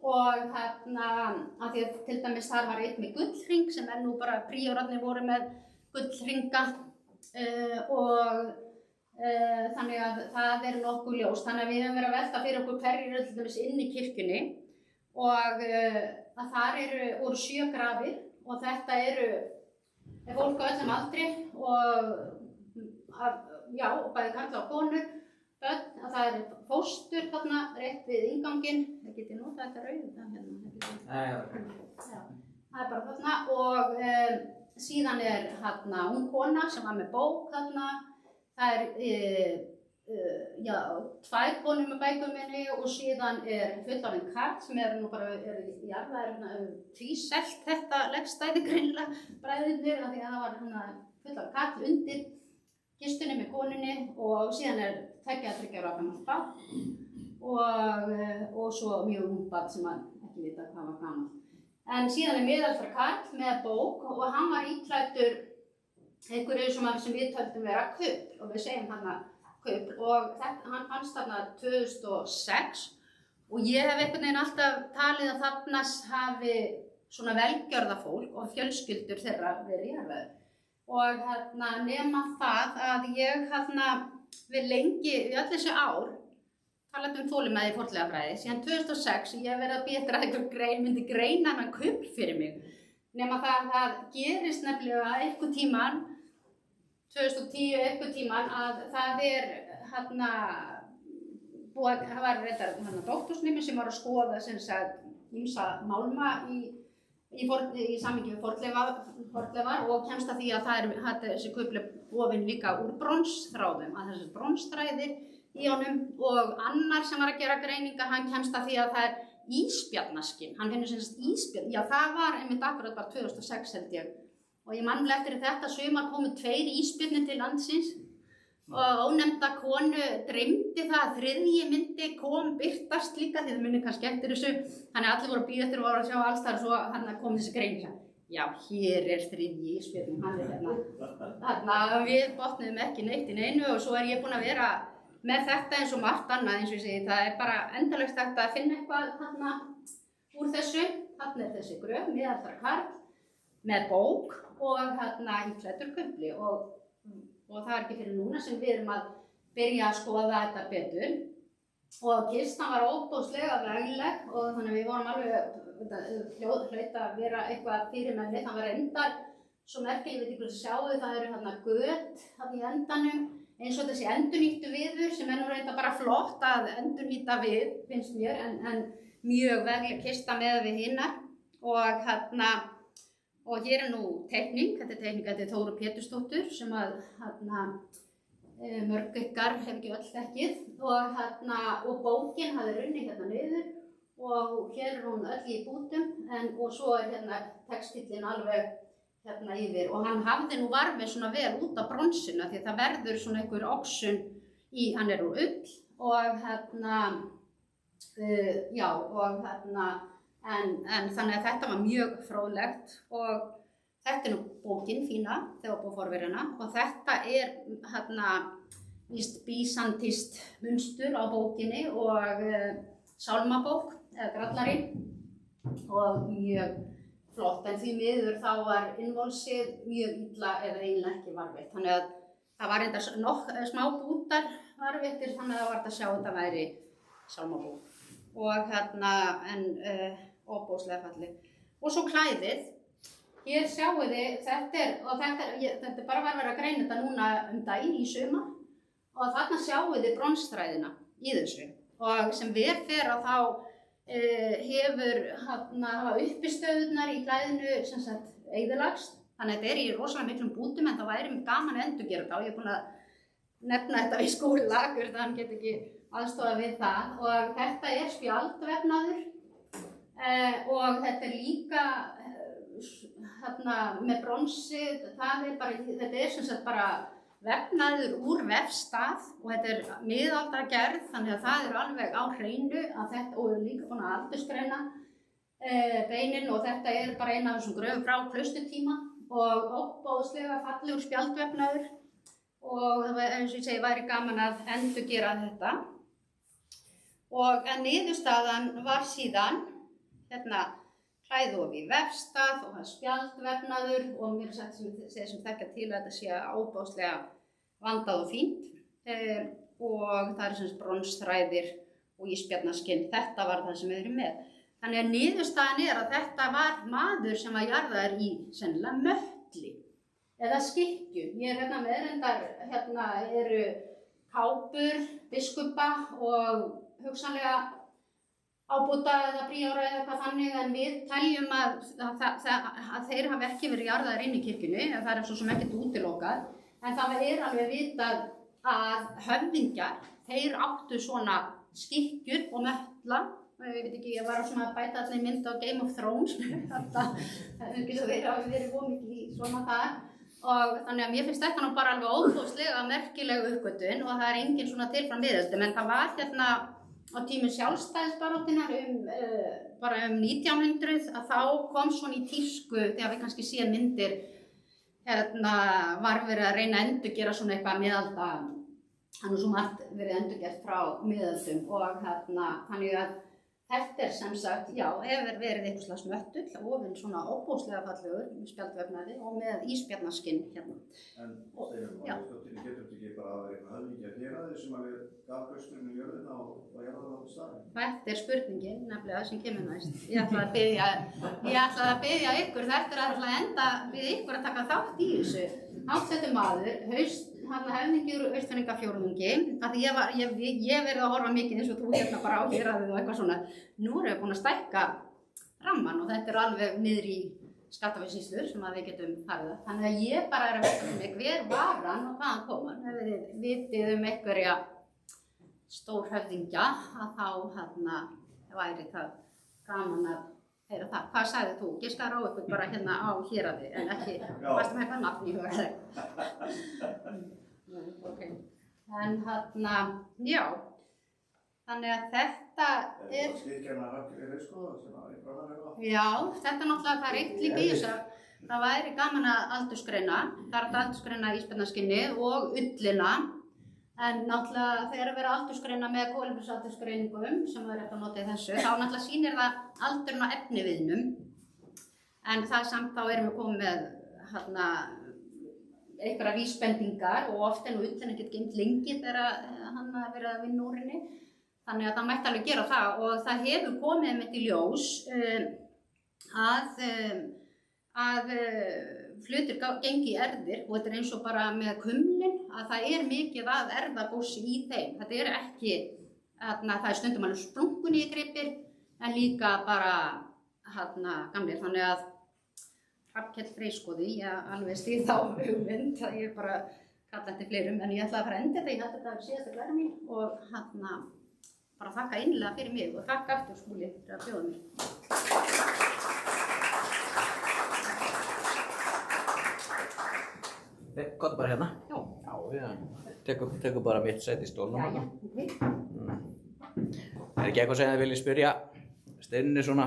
og af því að til dæmis þar var einn með gullhring sem nú bara príorarnir voru með gullhringa og þannig að það er nokkuð ljóst þannig að við höfum verið að velta fyrir okkur hverjir eru til dæmis inn í kirkjunni og að þar voru 7 grafir og þetta eru fólk á öllum aldri og bæði karla og konur, börn, að það er fóstur þarna rétt við innganginn, það getið notað þetta rauð, það er bara þarna og síðan er ung kona sem var með bók þarna, það er 2 konur með bækuminni og síðan er fullorðinn karl sem nú bara jarðaður tvíselt þetta leggstæði greinilega bræðurnir af því að það var fullorðinn karl undir kistunni með konunni og síðan er 2-3 ára gamalt barn og svo mjög ungt barn sem ekki vita hvað var gamalt. En síðan er miðaldra karl með bók og hann var íklæddur einhverju sem við töldum vera kupl og við segjum kupl og hann fannst þarna 2006 og ég hef einhvern veginn alltaf talið að þarna hafi svona velgjörða fólk og fjölskyldur þeirra verið jarðaðir. Og nema það að ég við lengi, í öll þessi ár, talað þolinmæði í fornleifafræði, síðan 2006 ég hef verið að bíða eftir að einhver myndi greina hann kupl fyrir mig. Nema það gerist nefnilega einhvern tímann, 2010 einhvern tímann, að það það var reyndar doktorsnemi sem var að skoða sem sagt ýmsa málma í samhengi við fornleifar og kemst að því að þessi kupl er ofin líka úr bronsþráðum, að þessar bronsþræðir í honum og annar sem var að gera greiningar, hann kemst að því að það ísbjarnaskinn, hann finnur sem sagt ísbjarn, já það var einmitt akkurat bara 2006 held ég og ég man eftir þetta sumar komu 2 ísbjörnir til landsins og ónefnda konu dreymdi það að 3. myndi kom birtast líka því það muni kannski eftir þessu, þannig að allir voru að bíða eftir og voru að sjá alls þar og svo hann kom þessi greining. Já, hér 3. ísbjörnin, hann hérna. Þannig að við botnuðum ekki neitt í neinu og svo ég búin að vera með þetta eins og margt annað eins og ég segi, það bara endalaust hægt að finna eitthvað þarna úr þessu. Þarna þessi gröf, miðaldra karl með bók og þarna íklæddur kumpli og það ekki fyrir núna sem við erum að byrja að skoða þetta betur. Og kistan var óbúslega vegleg og þannig að við vorum alveg hlaut að vera eitthvað fyrirmenni. Það var endar svo merkileg, ég veit ekki hvað sjáu, það eru þarna göt þarna í endanum eins og þessi endurnýttu viður sem nú reynda bara flott að endurnýta við, finnst mér, en mjög vegleg kista með við hinnar og hérna og hér nú teikning, þetta er teikning eftir Þóru Pétursdóttur sem að mörg ykkar hef ekki öll þekkið og bókin hafði runnið hérna niður og hér hún öll í bútum og svo hérna textillinn alveg hérna yfir og hann hafði nú varmið svona vel út af bronsuna því það verður svona einhver oxun í, hann úr ull og hérna, já og hérna en þannig að þetta var mjög fróðlegt og þetta nú bókin fína, Þeóbóforverina og þetta hérna víst bísantist munstur á bókinni og sálmabók eða grallari og mjög flott en því miður þá var innvolsið mjög illa eða eiginlega ekki varðveitt þannig að það var enda smá bútar varðveittir þannig að það var að sjá að þetta væri sálmabók og hérna en óbúslega falleg. Og svo klæðið, hér sjáu þið, þetta er bara verið að greina þetta núna daginn í sumar og þarna sjáu þið bronsþræðina í þessu og sem ver fer að þá hafa uppistöðurnar í klæðinu sem sagt eyðilagst, þannig að þetta í rosalega miklum bútum en það væri gaman að endurgera þetta og ég er búin að nefna þetta við Skúla, hvort hann get ekki aðstofað við það og þetta spjaldvefnaður og þetta líka með bronsi, þetta sem sagt bara vefnaður úr vefstað og þetta miðaldargerð þannig að það alveg á hreinu að þetta og líka búin að aldursgreina beinin og þetta bara eina af þessum gröfum frá klausturtíma og óbóðslega fallegur spjaldvefnaður og það var eins og ég segi væri gaman að endurgera þetta og en niðurstaðan var síðan hérna klæðof í vefstað og það spjaldvefnaður og mér sagt sem þekkja til að þetta sé óbáslega vandað og fínt og það sem bronsþræðir og ísbjarnaskinn, þetta var það sem við erum með. Þannig að niðurstaðan að þetta var maður sem var jarðaður í sennilega möttli eða skikkju. Ég hérna með reyndar, eru kápur, biskupa og hugsanlega ábúta eða bríóra eða eitthvað þannig en við teljum að þeir hafi ekki verið jarðaðir inn í kirkjunni en það svo sem ekkert útilokað en það alveg vitað að höfðingjar, þeir áttu svona skikkjur og möttla ég veit ekki, ég var svona að bæta allir mynd á Game of Thrones það ekki svo þeir hafi verið mikið í svona þar og þannig að mér finnst þetta nú bara alveg óbúslega merkileg uppgötvun og það engin svona tilfram miðöldum en það var hérna á tímum sjálfstæðisbaráttunnar bara 1900 að þá kom svona í tísku þegar við kannski séum myndir var verið að reyna að endurgera svona eitthvað miðalda þannig svo margt verið endurgert frá miðöldum og þannig að þetta sem sagt, já, hefur verið eitthvað slags möttull ofinn svona óbúslega fallegur spjaldvefnaði og með ísbjarnaskinn hérna. En Steinunn, getur þetta ekki bara að vera eitthvað höfðingja héraði sem að við gaf klausturinn í jörðina og jarðaði á staðinn? Þetta spurningin, nefnilega sem kemur næst. Ég ætlaði að biðja ykkur, þetta að enda við ykkur að taka þátt í þessu. Háttsettur maður, höfðingi úr Austfirðingafjórðungi, að ég verið að horfa mikið eins og þú hérna bara á héraðið og eitthvað svona. Nú erum við búin að stækka ramman og þetta alveg niður í Skaftafellssýslur sem að við getum farið það. Þannig að ég bara að velta mig hver var hann og hvaðan kom hann. Ef þið vitið einhverja stórhöfðingja að þá væri það gaman að heyra það. Hvað sagði þú? Giskar á ykkur bara hérna á Héraði en ekki, varstu með eitthvað nafn í huga eða okay. En já, þannig að þetta Já, þetta náttúrulega það eitt líka í þess að það væri gaman að aldursgreina. Það er að aldursgreina íspennaskinnið og ullina. En náttúrulega þegar að vera aldursgreina með kolefnisaldursgreiningum sem það er eftir að nota í þessu, þá náttúrulega sýnir það aldurinn á efniviðnum. En það samt þá erum við komið með einhverja vísbendingar og oft er nú ullin ekkert geymt lengi þegar hann er verið að vinna úr henni. Þannig að það mætti alveg gera það og það hefur komið einmitt í ljós að hlutir gengi í erfðir og þetta er eins og bara með kumlin að það er mikið að erfðagósi í þeim. Þetta er ekki, það er stundum alveg sprungun í gripir en líka bara gamlir. Þannig að Hrafnkell Freyskoði, ég alveg stið þá hugmynd að ég bara kalla eftir fleirum en ég ætla að fara að enda þetta, ég held þetta að síðasta glæra mín og bara þakka innlega fyrir mig og þakka aftur Skúli fyrir að bjóða mér. Komdu bara hérna. Já. Já. Tekur bara mitt sæti í stólnum. Já, ok. Er ekki eitthvað sem þið viljið spyrja Steinunni svona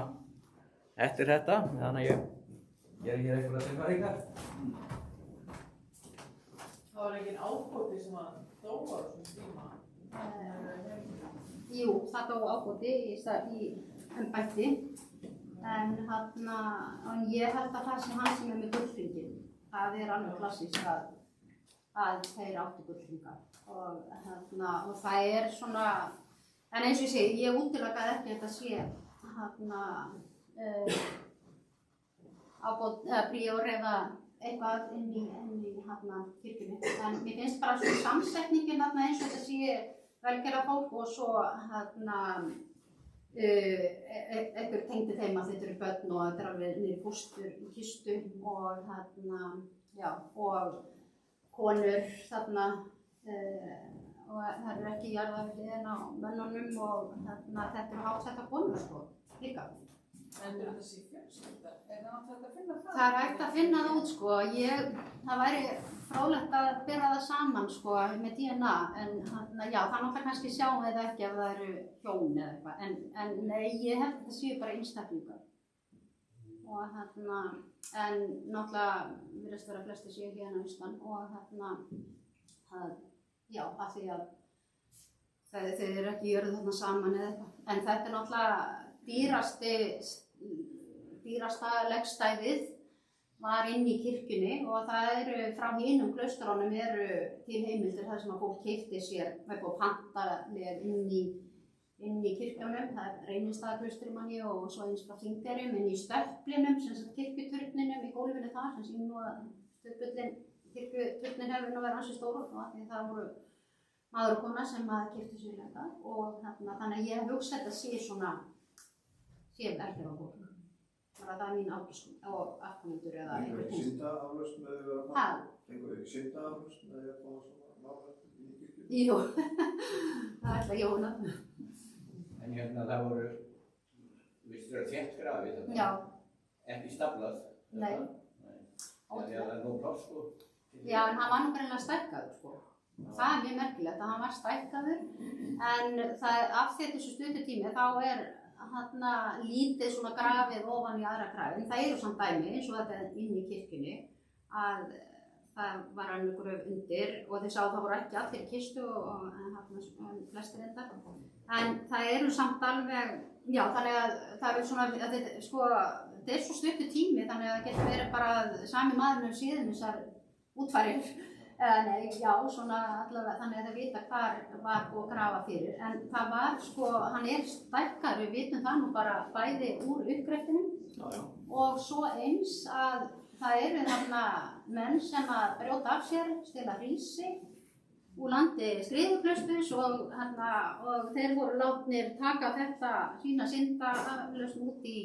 eftir þetta? Þannig að ég er hér einhverja tilfæringar. Það var engin ábóti sem að dó á þessum tíma? Jú, það dó ábóti í embætti. En ég held að það sem hann sem með gullhringinn. Það er alveg klassískt að þeir áttu gullhringa og það er svona, en eins og ég segi, ég útilakaði ekki að þetta sé príor eða eitthvað inn í kirkjunni. En mér finnst bara svona samsetningin eins og þetta sé velgerða fólk og svo einhver tengdi þeim að þetta eru börn og þetta er alveg niður fóstur í kistu og og konur og það eru ekki jarðar við hliðina á mönnunum og þetta eru háttsetta konur sko líka. En þetta sé fjölskylda, er það hægt að finna það? Það er hægt að finna það út sko, það væri fróðlegt að bera það saman sko með DNA en já, það náttúrulega kannski sjáum við ekki ef það eru hjón eða eitthvað en nei, ég held að þetta séu bara einstaklingar og en náttúrulega virðist vera flesti séu hérna austan og já, af því að þau eru ekki jörðu þarna saman eða eitthvað en þetta er náttúrulega dýrasta legstæðið var inn í kirkjunni og það eru frá hinum klaustrónum eru til heimildir þar sem að fólk keypti sér með pantaleg inn í kirkjunum, það er Reynistaðaklaustri manni og svo eins frá Þingeyrum inn í Stöpplinum, sem sagt kirkjuturninum í gólfinu þar, sem sýnir nú að kirkjuturnin hefur nú verið ansi stór og því það voru maður og kona sem að keypti sér þetta og þannig að ég hugsa þetta sé svona sé erfir á fólk. Það er mín ágiskun og afkomendur eða einhver tengst. Syndaaflausn með því að fengur þið syndaaflausn með því að koma svona nálægt í kirkjunni? Jú, það ætla ég að vona. En hérna það voru, vistur það þétt grafið þetta? Já. Ekki staflað? Nei. Það er nú pláss sko? Já, en hann var nú greinlega stækkaður sko. Það er mjög merkilegt að hann var stækkaður en af þessu stuttu tími þá er lítið svona grafið ofan í aðra grafi, en það eru samt dæmi eins og þetta inn í kirkjunni að það var önnur gröf undir og þið sáu það voru ekki allir í kistu en flestir endar en það eru samt alveg já þannig að það er svona að þetta er svo stuttur tími þannig að það getur verið bara sami maðurinn síðan þessar útfærir nei, já, svona allavega þannig að það vita hvar var og grafa fyrir en það var sko, hann er stækkar, við vitum það nú bara bæði úr uppgreftinu og svo eins að það eru þarna menn sem að brjóta af sér, stela hrísi úr landi Skriðuklausturs og þeir voru látnir taka þetta sína syndaflausn út í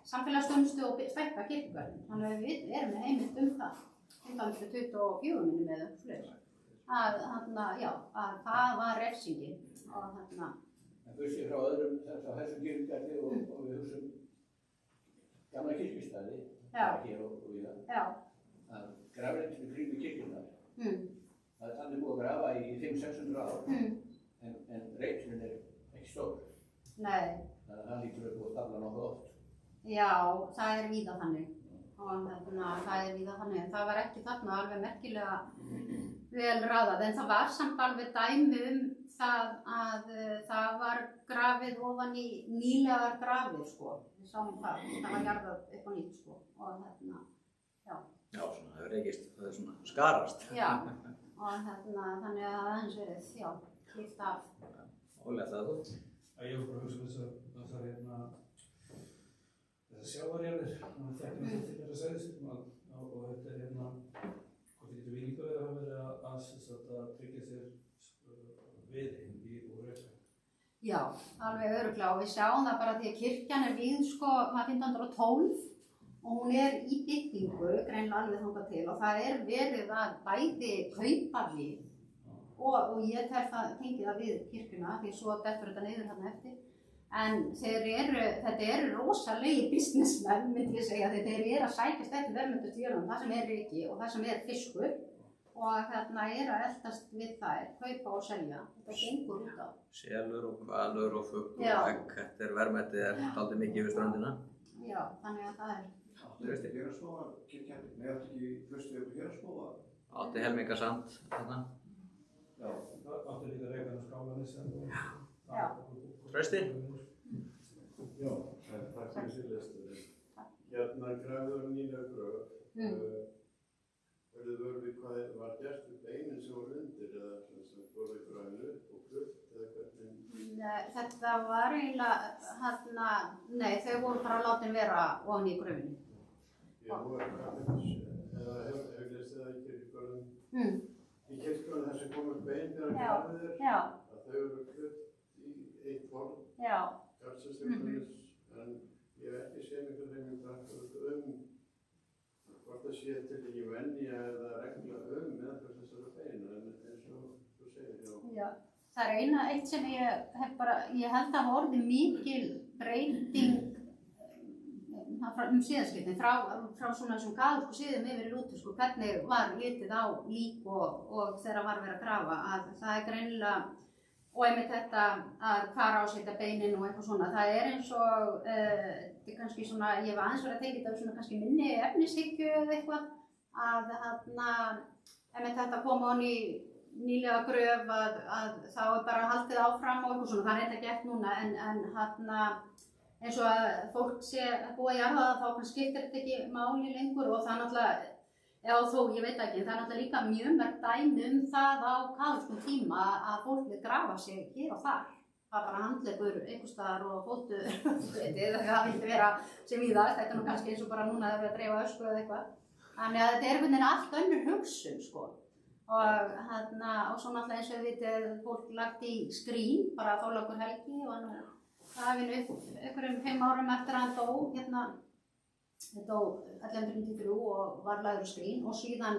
samfélagsþjónustu og stækka kirkjugarðinn, þannig að við erum með heimild það. 1924 minnum eða fleiri. að það var refsingin og En bursið frá öðrum þessum kirkjugarði og við hugsaum gamla kirkjustæði, hér og víða, að grafreitinu kringum kirkjurnar, þannig búið að grafa í 500-600 ár, en reitunin ekki stór. Nei. Þannig að það lítur að búið að stafla nokkuð oft. Já, það víða þannig. Og það víða þannig, en það var ekki þarna alveg merkilega vel raðað, en það var samt alveg dæmi það að það var grafið ofan í nýlegar grafir, sko. Við sáum það var jarðað upp á nýtt, sko. Og já. Já, svona, það reykist, það svona skarast. Já, og þannig að aðeins verið, klíft af. Ólega það þú? Ég var bara að hugsa þessar sjávarjarðir, þannig að þekkjum þetta til þess að segja og þetta hvort þið getur vikingur að hafa verið að tryggja sér viðheim og reysa. Já, alveg örugglega og við sjáum það bara því að kirkjan vígð sko 1512 og hún í byggingu, greinilega alveg þangað til og það verið að bæði kaupa við og ég tel það tengið það við kirkjuna því svo dettur þetta niður þarna eftir. En þetta eru rosalegi businessmenn, myndi ég segja, þeir að sækjast eftir verðmætustu jörðum, það sem ryki og það sem fiskur og að eldast við þær, kaupa og selja. Þetta gengur út á. Selur og hvalur og fugl og egg, þetta verðmætið dálítið mikið við ströndina. Já, þannig að það Trausti, Héraðsskóla, kirkjan, nei, áttu ekki hlustið upp Héraðsskóla? Átti helmingasand þarna. Já. Áttu líka Reykjavík skálanis. Já. Trausti? Já, takk fyrir síðustu. Hérna grafið nýlega gröf. Verður við hvað var gert við beinin sem voru undir eða sem voru í grafinu og krutt eða hvernig? Nei, þetta var eiginlega nei, þau voru bara látin vera ofan í gröfinni. Já, nú grafið eða hefur lesið það í kirkjugörðum. Í kirkjugörðum þess að koma bein þegar grafið að þau eru krutt í eitt form. Já. En ég hef ekki séð miklu hreyfingu hvort það sé til í venja eða regla meðferð þessara beina en eins og þú segir, Já, það eitt sem ég held að hafa orðið mikil breyting síðaskiptin frá svona þessum kaþólsku siðum yfir í lútersku, hvernig var litið á lík og þegar var verið að grafa, að það greinilega og einmitt þetta að hvar ásæta beinin og eitthvað svona, það eins og þetta kannski svona, ég hef aðeins verið að tengja þetta svona kannski minni efnishyggju eða eitthvað að einmitt þetta koma hon í nýlega gröf að þá bara haldið áfram og eitthvað svona, það ekki eftir núna en eins og að fólk sé að búa í jarða þá kannski skiptir þetta ekki máli lengur og það náttúrulega Já, þó, ég veit ekki, en það náttúrulega líka mjög mörg dæmi það á kaþólskum tíma að fólk vil grafa sig hér og þar. Það bara handleggur einhvers staðar og fótu, það vildi vera sem víðast, þetta nú kannski eins og bara núna þegar við að dreifa ösku eða eitthvað. Þannig að þetta einhvern veginn allt önnur hugsun, sko. Og svo náttúrulega eins og við vitið, fólk lagt í skrín, bara Þorlákur Helgi og það hafði upp einhverjum 5 árum eftir að hann dó, Þetta á 1193 og var lagður skrín og síðan,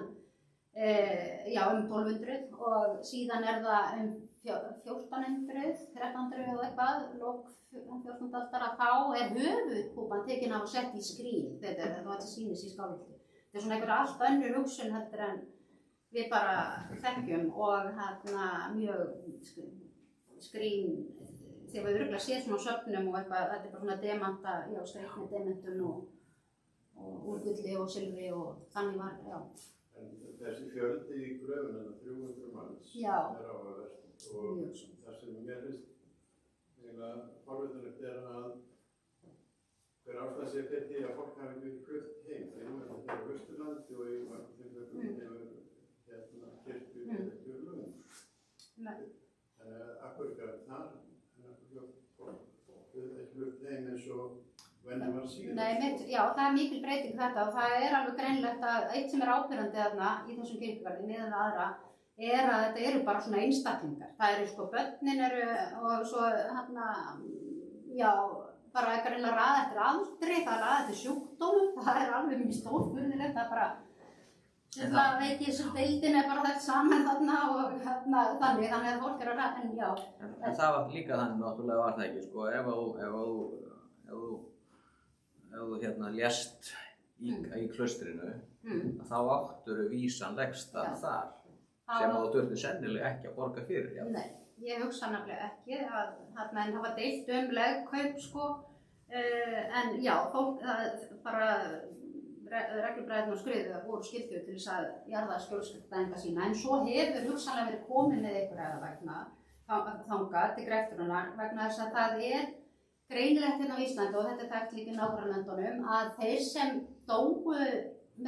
1200 og síðan það 1400, 1300 og eitthvað, lok 14. aldar að þá höfuðkúpan tekin af og sett í skrín, þetta var til sýnis í Skálholti. Þetta svona einhver allt önnur hugsun heldur en við bara þekkjum og mjög skrín, þegar við örugglega séð svona söfnum og eitthvað, þetta bara svona demanta, skreytt með dementum og úr gulli og silfri og þannig var, En þessi fjöldi í gröfuna, 300 manns, áhugavert og það sem mér finnst eiginlega forvitnilegt að hver ástæða sé fyrir því að fólk hafi ekki flutt heim. Þetta á Austurlandi og í mörgum tilfellum hefur kirkju ekki lung. Þannig að akkur þar ekki flutt heim eins og venjum var síðan. Nei, það mikil breyting þetta og það alveg greinlegt að eitt sem áberandi þarna í þessum kirkjugarði miðað við aðra að þetta eru bara svona einstaklingar. Það sko börnin og svo bara greinlega raða eftir aldri, það raða eftir sjúkdómum, það alveg mjög stórfurðilegt, það bara Það veit ég sem deildin bara þetta saman þarna og þannig að fólk að ræða, en já. En það var líka þannig náttúrulega var það ekki, sko, ef þú lést í klaustrinu, þá áttur vísan legstað þar, sem þú þurfti sennilega ekki að borga fyrir. Já. Nei, ég hugsa nefnilega ekki að það var deilt legkaup, sko, en já, fólk bara reglubræðin og skriðu voru skyldu til þess að jarða skjólstæðinga sína, en svo hefur hugsanlega verið komið með einhverja þangað til grefturinnar vegna þess að það greinilegt hérna á Íslandi og þetta þekkt líka í nágrannalöndunum að þeir sem dóu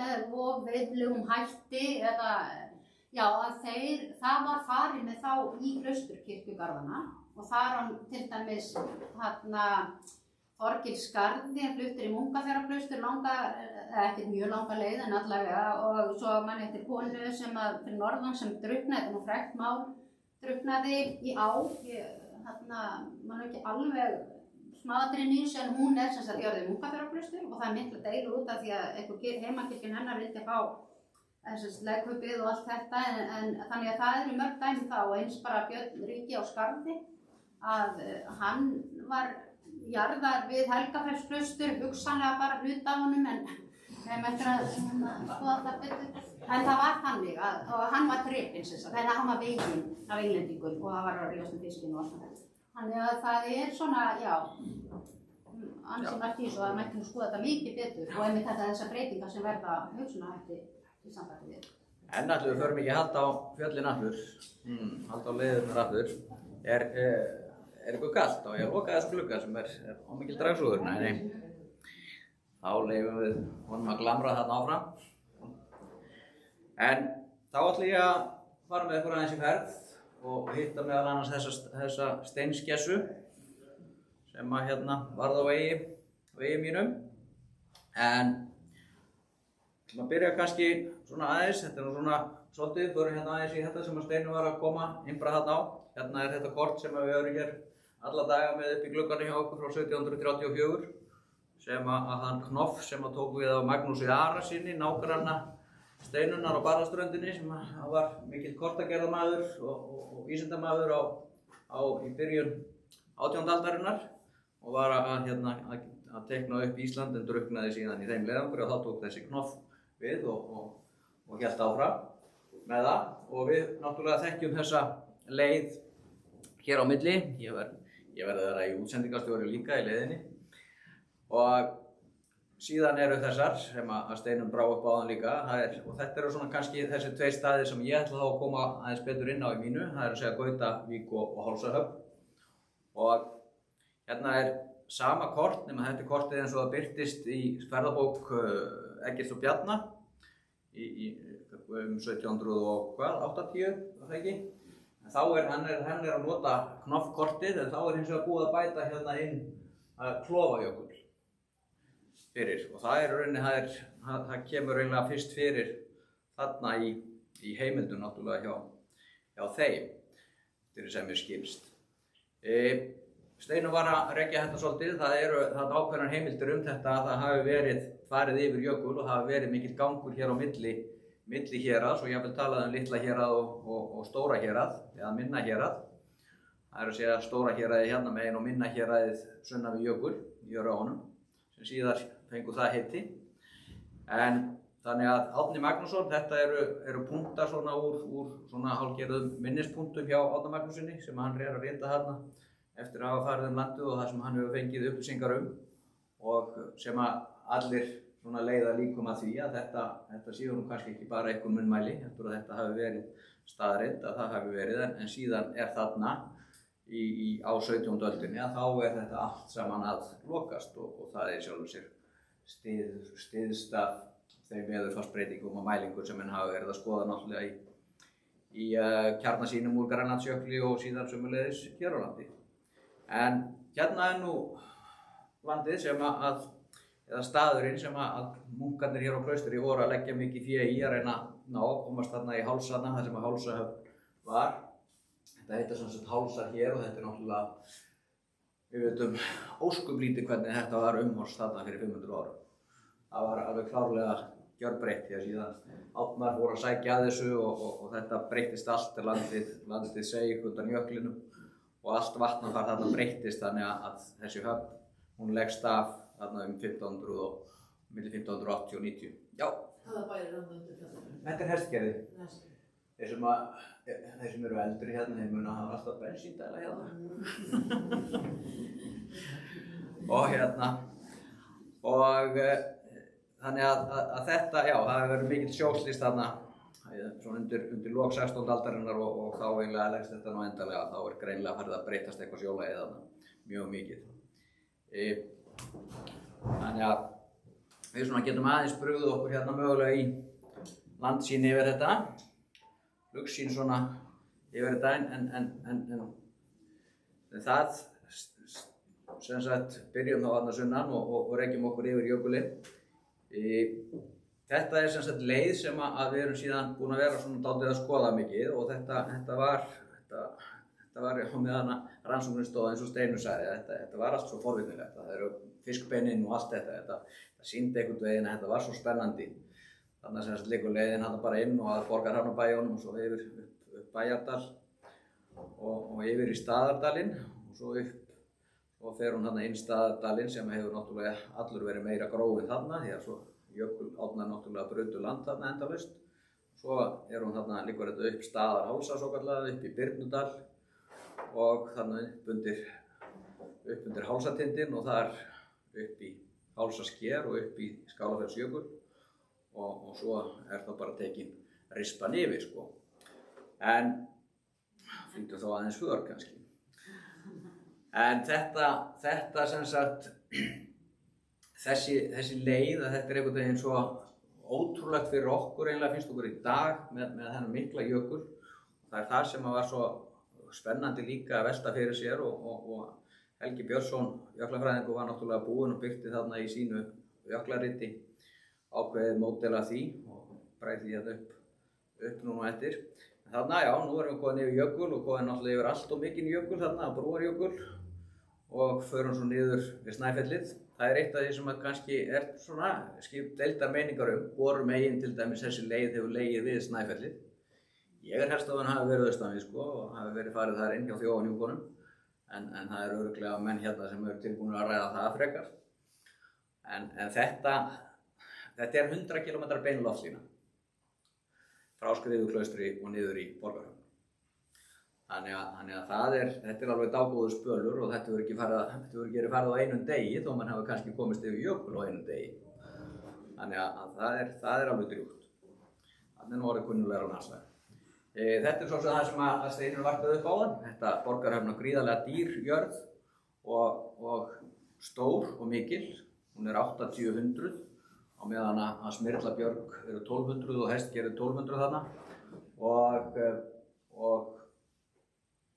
með of veðlegum hætti eða já, að það var farið með þá í klausturkirkjugarðana og þar til dæmis Þorgils Skarði fluttur í Munkaþverárklaustur ekkert mjög langa leið en allavega og svo mann eftir konu sem fyrir norðan sem drukknaði, þetta nú frægt mál, drukknaði í á, mann ekki alveg smáatriðin í þessu en hún sem sagt gjörði Munkaþverárklaustur og það mikla deilur út af því að einhver heimakirkjan hennar vildi að fá legkaupið og allt þetta en þannig að það eru mörg dæmi þá og eins bara Björn Ríki á Skarði að hann var jarðar við Helgafellsklaustur, hugsanlega bara hluta af honum en eftir að skoða það betur. En það var þannig að hann var drepinn þannig að hann var veginn af Englendingum og það var að rífast fiskinn og allt það. Þannig að það svona, já, ansi margt í þessu og það mætti nú skoða þetta mikið betur og einmitt þessar breytingar sem verða hugsunarhætti í sambandi við. En allir við förum ekki að halda á fjöllin aftur, halda á leiðurnar aftur, er eitthvað kalt og ég lokaði þessu glugga sem ómikil dragsúður, nei. Þá leyfum við honum að glamra þarna áfram. En þá ætla ég að fara með ykkur aðeins í ferð og hitta meðal annars þessa steinskessu sem varð á vegi mínum. En maður byrja kannski svona aðeins, þetta nú svona svolítið, förum aðeins í þetta sem að Steinu var að koma innbra þarna á. Hérna þetta kort sem við erum hér alla daga með upp í glugganum hjá okkur frá 1734 sem að hann Knoff sem að tók við af Magnúsi Arasyni, nágranna Steinunnar á Barðaströndinni sem var mikill kortagerðarmaður og vísindamaður í byrjun 18. aldarinnar og var að teikna upp Ísland en drukknaði síðan í þeim leiðangri og þá tók þessi Knoff við og hélt áfram með það og við náttúrulega þekkjum þessa leið hér á milli. Ég verði að vera í útsendingastjóri líka í leiðinni og síðan eru þessar sem að Steinum brá upp áðan líka og þetta eru svona kannski þessi tveir staðir sem ég ætla þá að koma aðeins betur inn á í mínu, það er að segja Gautavík og Hálsahöfn og hérna sama kort nema þetta kortið eins og það birtist í ferðabók Eggerts og Bjarna í 1780, var það ekki? Þá hann að nota Knoff-kortið en þá hins vegar búið að bæta hérna inn Klofajökull fyrir og það rauninni, það kemur rauninlega fyrst fyrir þarna í heimildum náttúrulega hjá þeim, fyrir sem skilst. Steinu var að rekja þetta svolítið, það ákveðnar heimildir þetta að það hafi verið farið yfir jökul og það hafi verið mikill gangur hér á milli héraðs og ég vil tala litla hérað og stóra hérað eða minna hérað. Það er að segja stóra héraðið hérna megin og minna héraðið sunnan við jökul í Öræfunum sem síðar fengu það heiti. En þannig að Árni Magnússon, þetta eru punktar svona úr svona hálfgerðum minnispunktum hjá Árna Magnússyni sem hann að rita þarna eftir að hafa farið landið og það sem hann hefur fengið upplýsingar og sem að allir leiða líkum að því að þetta séu nú kannski ekki bara einhver munnmæli, heldur að þetta hafi verið staðreynd að það hafi verið en síðan þarna á 17. öldinni að þá þetta allt saman að lokast og það sjálfur sér styðst af þeim veðurfarsbreytingum og mælingum sem menn hafa verið að skoða náttúrulega í kjarnasýnum úr Grænlandsjökli og síðan sömuleiðis hér á landi. En hérna nú landið sem eða staðurinn sem að munkarnir hér á klaustri voru að leggja mikið fé í að reyna að komast þarna í Hálsana, þar sem að Hálsahöfn var. Þetta heitir sem sagt Hálsar hér og þetta náttúrulega, við veitum óskuplítið hvernig þetta var umhorfst þarna fyrir 500 árum. Það var alveg klárlega gjörbreytt því að síðan Árnar voru að sækja að þessu og þetta breyttist allt, landið seig undan jöklinum og allt vatnafar þarna breyttist þannig að þessi höfn, hún leggst af þarna milli 1580 og 90. Já. Hvaða bæri er þarna undir fjallinu? Þetta er Hestgerði. Þeir sem eru eldri hérna, þeir muna hafa alltaf bensíndæla hérna. Og þannig að þetta, já, það hefur verið mikill sjóslist þarna svona undir lok 16. aldarinnar og þá eiginlega leggst þetta nú endanlega, þá er greinilega farið að breytast eitthvað sjólagið þarna mjög mikið. Þannig að við svona getum aðeins brugðið okkur hérna mögulega í landsýn yfir þetta, flugsýn svona yfir þetta en það sem sagt byrjum þá þarna sunnan og rekjum okkur yfir jökulinn. Þetta er sem sagt leið sem að við erum síðan búin að vera svona dálítið að skoða mikið og þetta var á meðan rannsóknin stóð eins og Steinunn sagði, þetta var allt svo forvitnilegt, það eru fiskbeininn og allt þetta sýndi einhvern veginn að þetta var svo spennandi. Þannig að sem sagt liggur leiðin hann bara inn og að Borgarhafnarbæjunum og svo yfir upp Bæjardal og yfir í Staðardalinn og svo upp og fer hún þarna inn Staðardalinn sem hefur náttúrulega allur verið meira gróinn þarna því að svo jökulárnar náttúrulega brutu land þarna endalaust. Svo hún þarna, liggur þetta upp Staðarhálsa svokallaða upp í Birnudal og þarna upp undir Hálsatindinn og þar upp í Hálsasker og upp í Skálafellsjökul og svo þá bara tekin rispan yfir sko. En fylgdu þó aðeins för kannski. En þetta sem sagt, þessi leið að þetta er einhvern veginn svo ótrúlegt fyrir okkur eiginlega finnst okkur í dag með þennan mikla jökul. Það er það sem var svo spennandi líka að velta fyrir sér og Helgi Björnsson, jöklafræðingur, var náttúrulega búinn og birti þarna í sínu jöklariti ákveðið módel af því og bræði því upp núna eftir. En þarna, já, nú erum við komin yfir jökul og komin náttúrulega yfir allt og mikinn jökul þarna, Brúarjökul og förum svo niður við Snæfellið. Það er eitt af því sem að kannski er svona deildar meiningar hvoru megin til dæmis þessi leið hefur legið við Snæfellið. Ég er helst að hann hafi verið austan við sko og hafi verið farið þar inn hjá Þjófanjúkunum en það eru örugglega menn hérna sem eru tilbúinir að ræða það frekar. En þetta er 100 km bein loftlína frá Skriðuklaustri og niður í Borgarhöfn. Þannig að þetta er alveg dágóður spölur og þetta verður ekki farið á einum degi þó mann hafi kannski komist yfir jökul á einum degi. Þannig að það er alveg drjúgt. Þannig er nú orðið kunnulegra á landsvæði. Þetta er svo sem það sem að Steinunn varpaði upp á það. Þetta Borgarhöfn á gríðarlega dýr jörð og stór og mikil. Hún er 80-100 á meðan að Smyrlabjörg eru 1200 og Hestgerði 1200 þarna og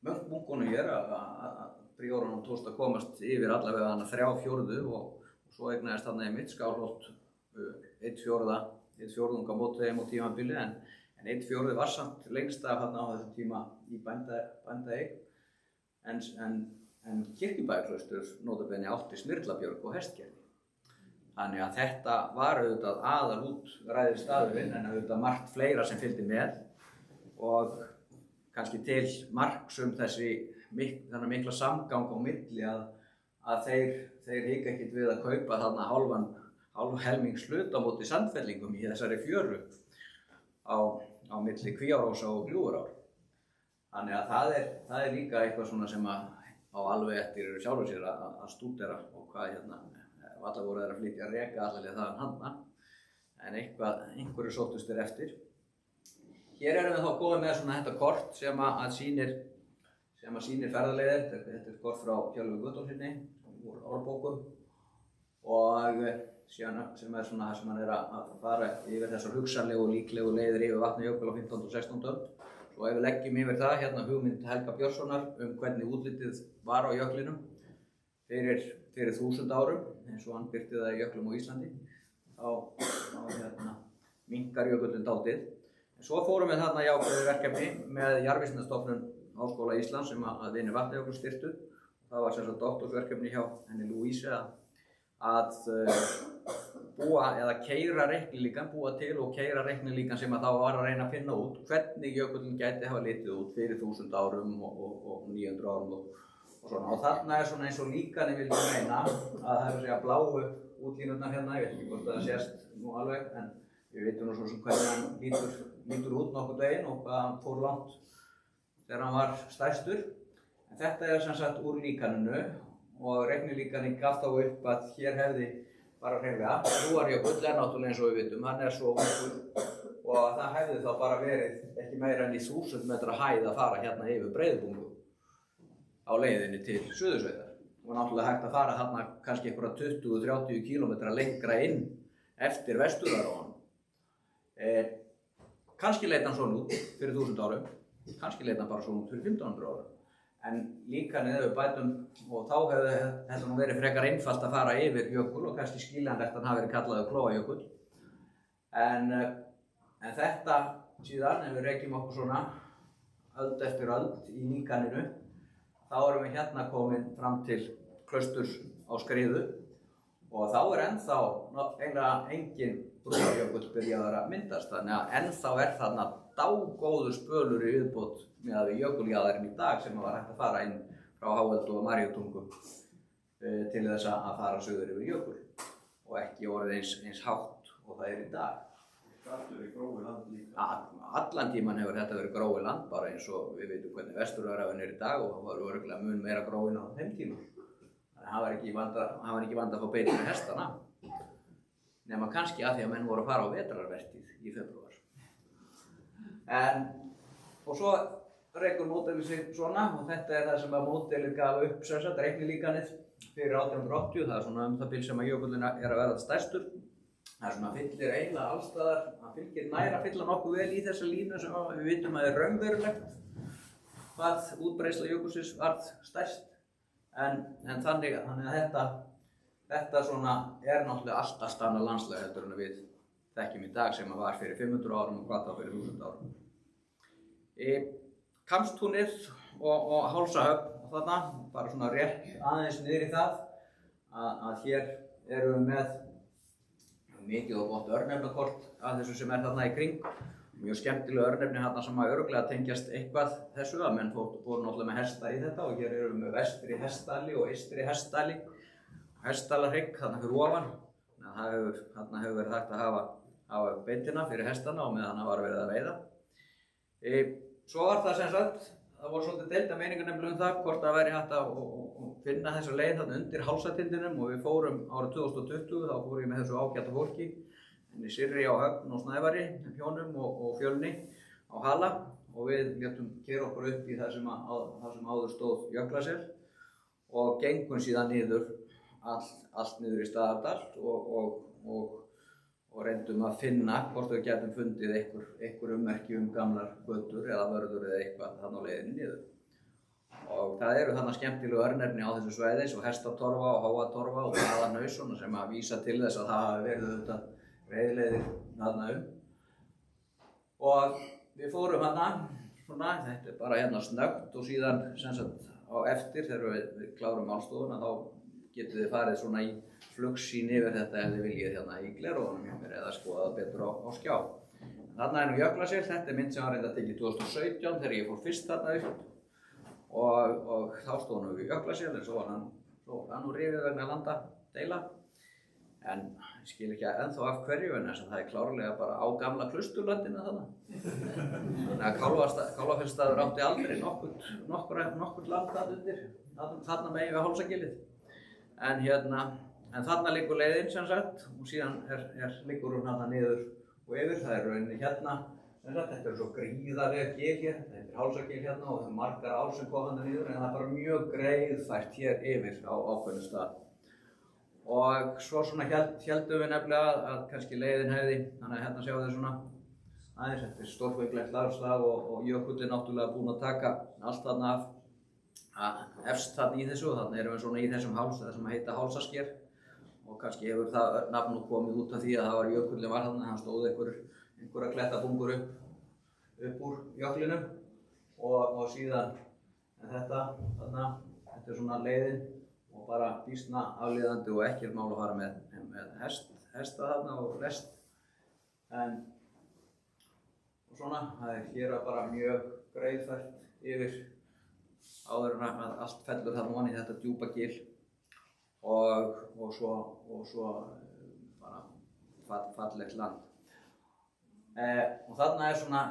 munkunum hér að príorunum tókst að komast yfir allavega hana 3/4 og svo eignaðist þarna einmitt Skálholt 1/4 á móti þeim á tímabili en 1/4 var samt lengst af þarna á þessum tíma í bændaeign en Kirkjubæjarklaustur notabene átti Smyrlabjörg og Hestgerði. Þannig að þetta var auðvitað aðalútræðir staðurinn en auðvitað margt fleira sem fylgdi með og kannski til marks þennan mikla samgang á milli að þeir hika ekkert við að kaupa þarna hálf helmings hlut á móti Sandfellingum í þessari fjöru á milli Kvíárósa og Gljúfurár. Þannig að það er líka eitthvað svona sem á alveg eftir eru sjálfur sér að stúdera og hvað allar voru þeir að flytja að reka allavega þaðan handa en einhverju sóttust þeir eftir. Hér erum við þá góðið með svona þetta kort sem að sýnir ferðaleiðir. Þetta er kort frá Hjálfi Guttormssyni úr Árbókum og síðan sem er svona það sem hann er að fara yfir þessar hugsanlegu og líklegu leiðir yfir Vatnajökul á 15. og 16. öld. Svo ef við leggjum yfir það hérna hugmynd Helga Björnssonar hvernig útlitið var á jöklinum fyrir 1000 árum eins og hann birti það í jöklum á Íslandi þá minnkar jökullinn dálítið. En svo fórum við þarna í ákveðið verkefni með Jarðvísindastofnun Háskóla Íslands sem að vinir Vatnajökuls styrktu. Það var sem sagt doktorsverkefni hjá henni Louise að búa eða keyra reiknilíkan, búa til og keyra reiknilíkan sem að þá var að reyna að finna út hvernig jökullinn gæti hafa litið út fyrir 1000 árum og 900 árum og svona. Og þarna svona eins og líkanið vildi meina að það er að segja bláu útlínurnar hérna, ég veit ekki hvort það sést nú alveg, en við veitum nú svo sem hvernig hann lítur út nokkurn veginn og hvað hann fór langt þegar hann var stærstur. En þetta er sem sagt úr líkaninu og reiknilíkanið gaf þá upp að hér hefði bara hreinlega, Brúarjökull er náttúrulega eins og við vitum, hann er svo ungur og það hefði þá bara verið ekki meira en í 1000 metra hæð að fara hérna yfir Breiðubungu á leiðinni til Suðursveitar. Og náttúrulega hægt að fara þarna kannski einhverja 20-30 kílómetra lengra inn eftir Vesturðarófann. Kannski leit hann svona út fyrir 1000 árum, kannski leit hann bara svona út fyrir 1500 árum. En líkanið ef við bætum, og þá hefði þetta nú verið frekar einfalt að fara yfir jökul og kannski skiljanlegt að hann hafi verið kallaður Klóajökull. En þetta síðan, ef við rekjum okkur svona öld eftir öld í líkaninu, þá erum við hérna komin fram til Klausturs á Skriðu og þá er ennþá eiginlega engin Brúarjökull byrjaður að myndast, þannig að ennþá er þarna dágóður spölur í viðbót með við jökuljaðarinn í dag sem var hægt að fara inn frá Háveldu og Maríutungum til þess að fara suður yfir jökul og ekki orðið eins hátt og það er í dag. Þetta er gróið land líka. Allan tíman hefur þetta verið gróið land, bara eins og við veitum hvernig Vesturöræfin er í dag og það var örugglega mun meira gróin á þeim tíma. Þannig að hann var ekki vandi að fá beiti með hestana, nema kannski að því að menn voru að fara á vetrarvertíð í febrúar. Og svo rekur módelið sig svona og þetta er það sem að módelið gaf upp sem sagt reiknilíkanið fyrir 1880, það er svona það bil sem að jökullinn er að verða stærstur. Það er svona fyllir eiginlega allstaðar, hann fylgir nær að fylla nokkuð vel í þessa línu sem við vitum að er raunverulegt hvað útbreiðsla jökulsins varð stærst. En þannig að þetta svona er náttúrulega allt annað landslag heldur en við þekkjum í dag sem að var fyrir 500 árum og hvað þá fyrir 1000 árum. Kambstúnið og Hálsahöfn og þarna, bara svona rétt aðeins niður í það að hér erum við með mikið og gott örnefnakort af þessu sem er þarna í kring. Mjög skemmtilega örnefni þarna sem að örugglega tengjast eitthvað þessu að menn fóru náttúrulega með hesta í þetta og hér erum við með vestri hestdali og eystri hestdali. Hestdalahrygg þarna fyrir ofan. Þarna hefur verið hægt að hafa beitina fyrir hestana og meðan það var verið að veiða. Svo var það sem sagt, það voru svolítið deilda meiningar nefnilega það hvort það væri hægt að finna þessa leið þarna undir Hálsatindinum og við fórum árið 2020, þá fórum ég með þessu ágæta fólki í Sirri á Höfn og Snævari, hjónum og Fjölni á Hala og við létum keyra okkur upp í það sem áður stóð Jöklasel og gengum síðan niður allt niður í Staðardal og reyndum að finna hvort við getum fundið einhver ummerki gamlar götur eða vörður eða eitthvað þarna á leiðinni niður. Og það eru þarna skemmtilegu örnefni á þessu svæði eins og Hestatorfa og Háatorfa og Hraðanauðsson sem að vísa til þess að það hafi verið auðvitað veiðileiðir þarna Og við fórum þarna, svona, þetta er bara hérna snöggt og síðan sem sagt á eftir þegar við klárum málstofuna þá getið þið farið svona í flugsýn yfir þetta ef þið viljið hérna í gleraugunum hjá mér eða skoðað betur á skjá. Þarna er nú Jöklasel, þetta er mynd sem var reynda tekið 2017 þegar ég fór fyrst þarna upp og þá stóð nú við Jöklasel en svo var hann nú rifið vegna landadeila. En ég skil ekki ennþá af hverju en þess að það er klárlega bara á gamla Klausturlandinu þarna. Þannig að Kálfafellsstaður átti aldrei nokkurt land þarna undir, þarna megin við Hálsagilið. En þarna liggur leiðin sem sagt og síðan liggur hún þarna niður og yfir. Það er rauninni hérna sem sagt, þetta er svo gríðarlega gil hér, þetta er Hálsagil hérna og það er margar ár sem kom þarna niður en það er bara mjög greiðfært hér yfir á ákveðnum stað. Og svo svona héldum við nefnilega að kannski leiðin hefði, þannig að hérna sjáum við svona aðeins, þetta er stórfenglegt landslag og jökullinn náttúrulega búinn að taka allt þarna af efst þarna í þessu og þarna erum við svona í þessum háls, það sem heita Hálsasker og kannski hefur það nafn nú komið út af því að það var jökullinn var þarna, hann stóð einhverja klettabungur upp úr jöklinum og síðan þetta er svona leiðin og bara býsna aflíðandi og ekkert mál að fara með hesta þarna og lest. Og svona, það hér bara mjög greiðfært yfir áður en að allt fellur þarna ofan í þetta djúpa gil og svo bara fallegt land. Og þarna svona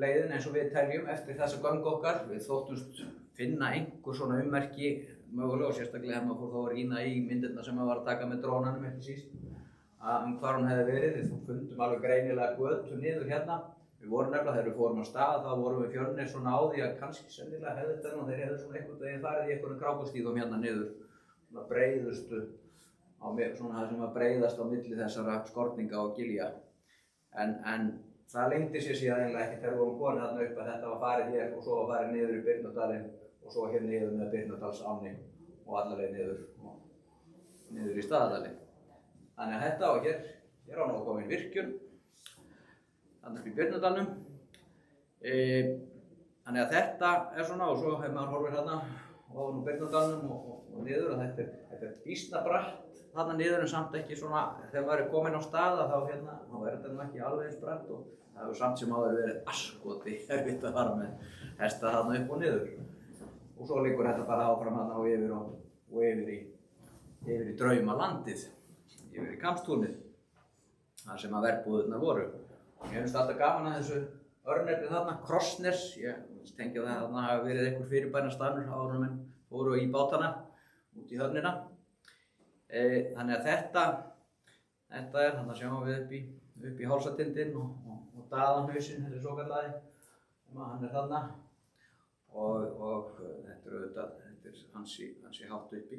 leiðin eins og við teljum eftir þessa göngu okkar. Við þóttumst finna einhver svona ummerki mögulega og sérstaklega maður fór þá að rýna í myndirna sem maður var að taka með drónanum ekki síst hvar hún hefði verið. Við fundum alveg greinilega götu niður hérna. Við vorum nefnilega þegar við fórum á stað þá vorum við fjörnir svona á því að kannski sennilega hefði þetta og þeir hefðu svona einhvern veginn farið í einhverjum krákustígum hérna niður svona breiðustu svona það sem var breiðast á milli þessara skorninga og gilja. En það leyndi sér síðan eiginlega ekki þegar við vorum komin þarna upp að þetta var farið hér og svo var farið niður í Birnadalinn og svo hér niður með Birnadalsánni og allaveg niður í Staðadalinn. Þannig að þetta og hér á nú komin virkjun þarna upp í Birnadalnum. Þannig að þetta svona og svo hefur maður horfir þarna ofan úr Birnadalnum og niður og þetta býsna bratt þarna niður en samt ekki svona þegar maður komin á stað þá þetta nú ekki alveg eins bratt og það hefur samt sem áður verið askoti erfitt að fara með hesta þarna upp og niður. Og svo liggur þetta bara áfram þarna og yfir í draumalandið, yfir í Kambstúnið, þar sem að verbúðirnar voru. Mér finnst alltaf gaman að þessu örnefni þarna, Krossnes, ég tengi að þarna hafi verið einhver fyrirbænastaður áður en menn fóru í bátana út í höfnina. Þannig að þetta þarna sjáum við upp í hálsatindinn og Daðahausinn, þessi svokallaði, hann þarna og þetta er ansi hátt uppi.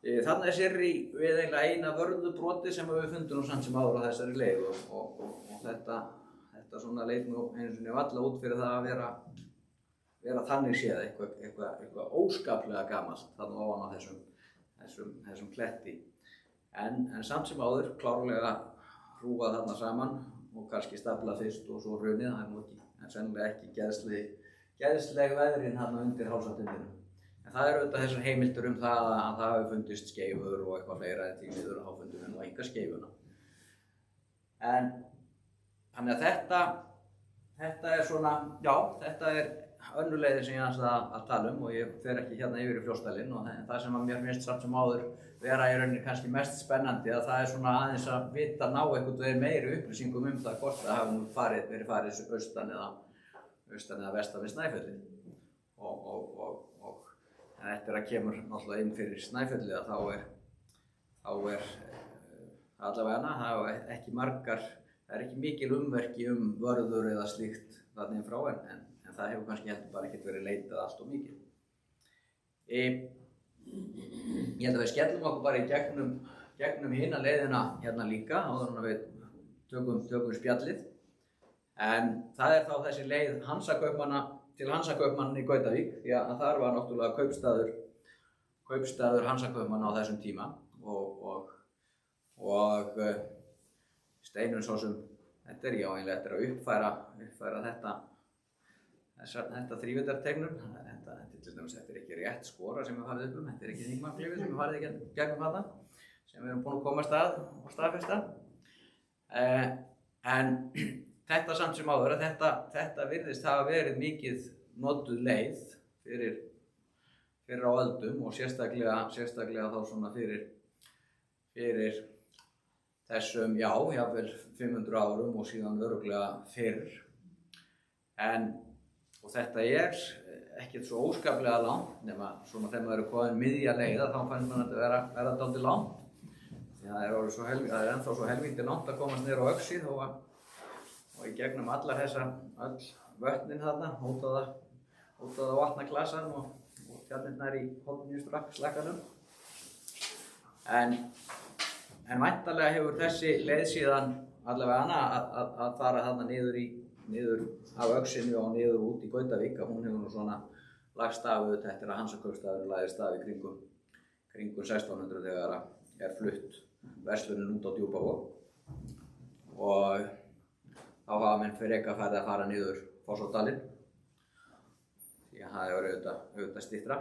Þarna sérri við eiginlega eina vörðubroti sem við fundum nú samt sem áður á þessari leið og þetta svona leit nú einu sinni varla út fyrir það að vera þannig séð eitthvað óskaplega gamalt þarna ofan á þessum kletti. En samt sem áður klárlega hrúað þarna saman og kannski staflað fyrst og svo hrunið, það nú sennilega ekki geðsleg veðrin þarna undir hálsatindinum. En það auðvitað þessar heimildir það að það hafi fundist skeifur og eitthvað fleira en því miður þá fundum við nú enga skeifuna. Þannig að þetta svona, já, þetta önnur leiðin sem ég að tala og ég fer ekki hérna yfir í Fljótsdalinn og það sem að mér finnst samt sem áður vera í rauninni kannski mest spennandi að það svona aðeins að vita ná einhvern veginn meiri upplýsingum það hvort það hafi nú verið farið austan eða vestan við Snæfellið. En eftir að kemur náttúrulega inn fyrir Snæfellið að þá er allavega það er ekki mikil ummerki vörður eða slíkt þarna inn frá en það hefur kannski heldur bara ekkert verið leitað allt of mikið. Ég held að við skellum okkur bara í gegnum hina leiðina hérna líka áður en við tökum spjallið. En það er þá þessi leið til Hansakaupmann í Gautavík því að þar var náttúrulega kaupstaður Hansakaupmann á þessum tíma og Steinunn svo sem þetta er að uppfæra þetta þrívíddartegnum. Þetta er ekki rétt skora sem við farið upp þetta er ekki þingmannklifið sem við farið gegnum þarna sem við erum búin að komast að og staðfesta. En þetta samt sem áður að þetta virðist hafa verið mikið notuð leið fyrir á öldum og sérstaklega þá svona fyrir þessum, jafnvel 500 árum og síðan örugglega fyrr. Og þetta ekkert svo óskaplega langt nema svona þegar maður komin miðja leiða þá fannst maður þetta vera dálítið langt. Því það er ennþá svo helvíti langt að komast niður á Öxi og í gegnum öll vötnin þarna, hótaða vatnaklasan og tjarnirnar í Hornvíkurslakkanum. En væntanlega hefur þessi leið síðan allavega að fara þarna niður af Öxinu og niður út í Gautavík að hún hefur nú svona lagst af eftir að Hansakaupstaðurinn lagðist af í kringum 1600 þegar flutt verslunin út á Djúpavog og þá hafa menn frekar farið að fara niður Fossvogsdalinn því að það hefur auðvitað styttra.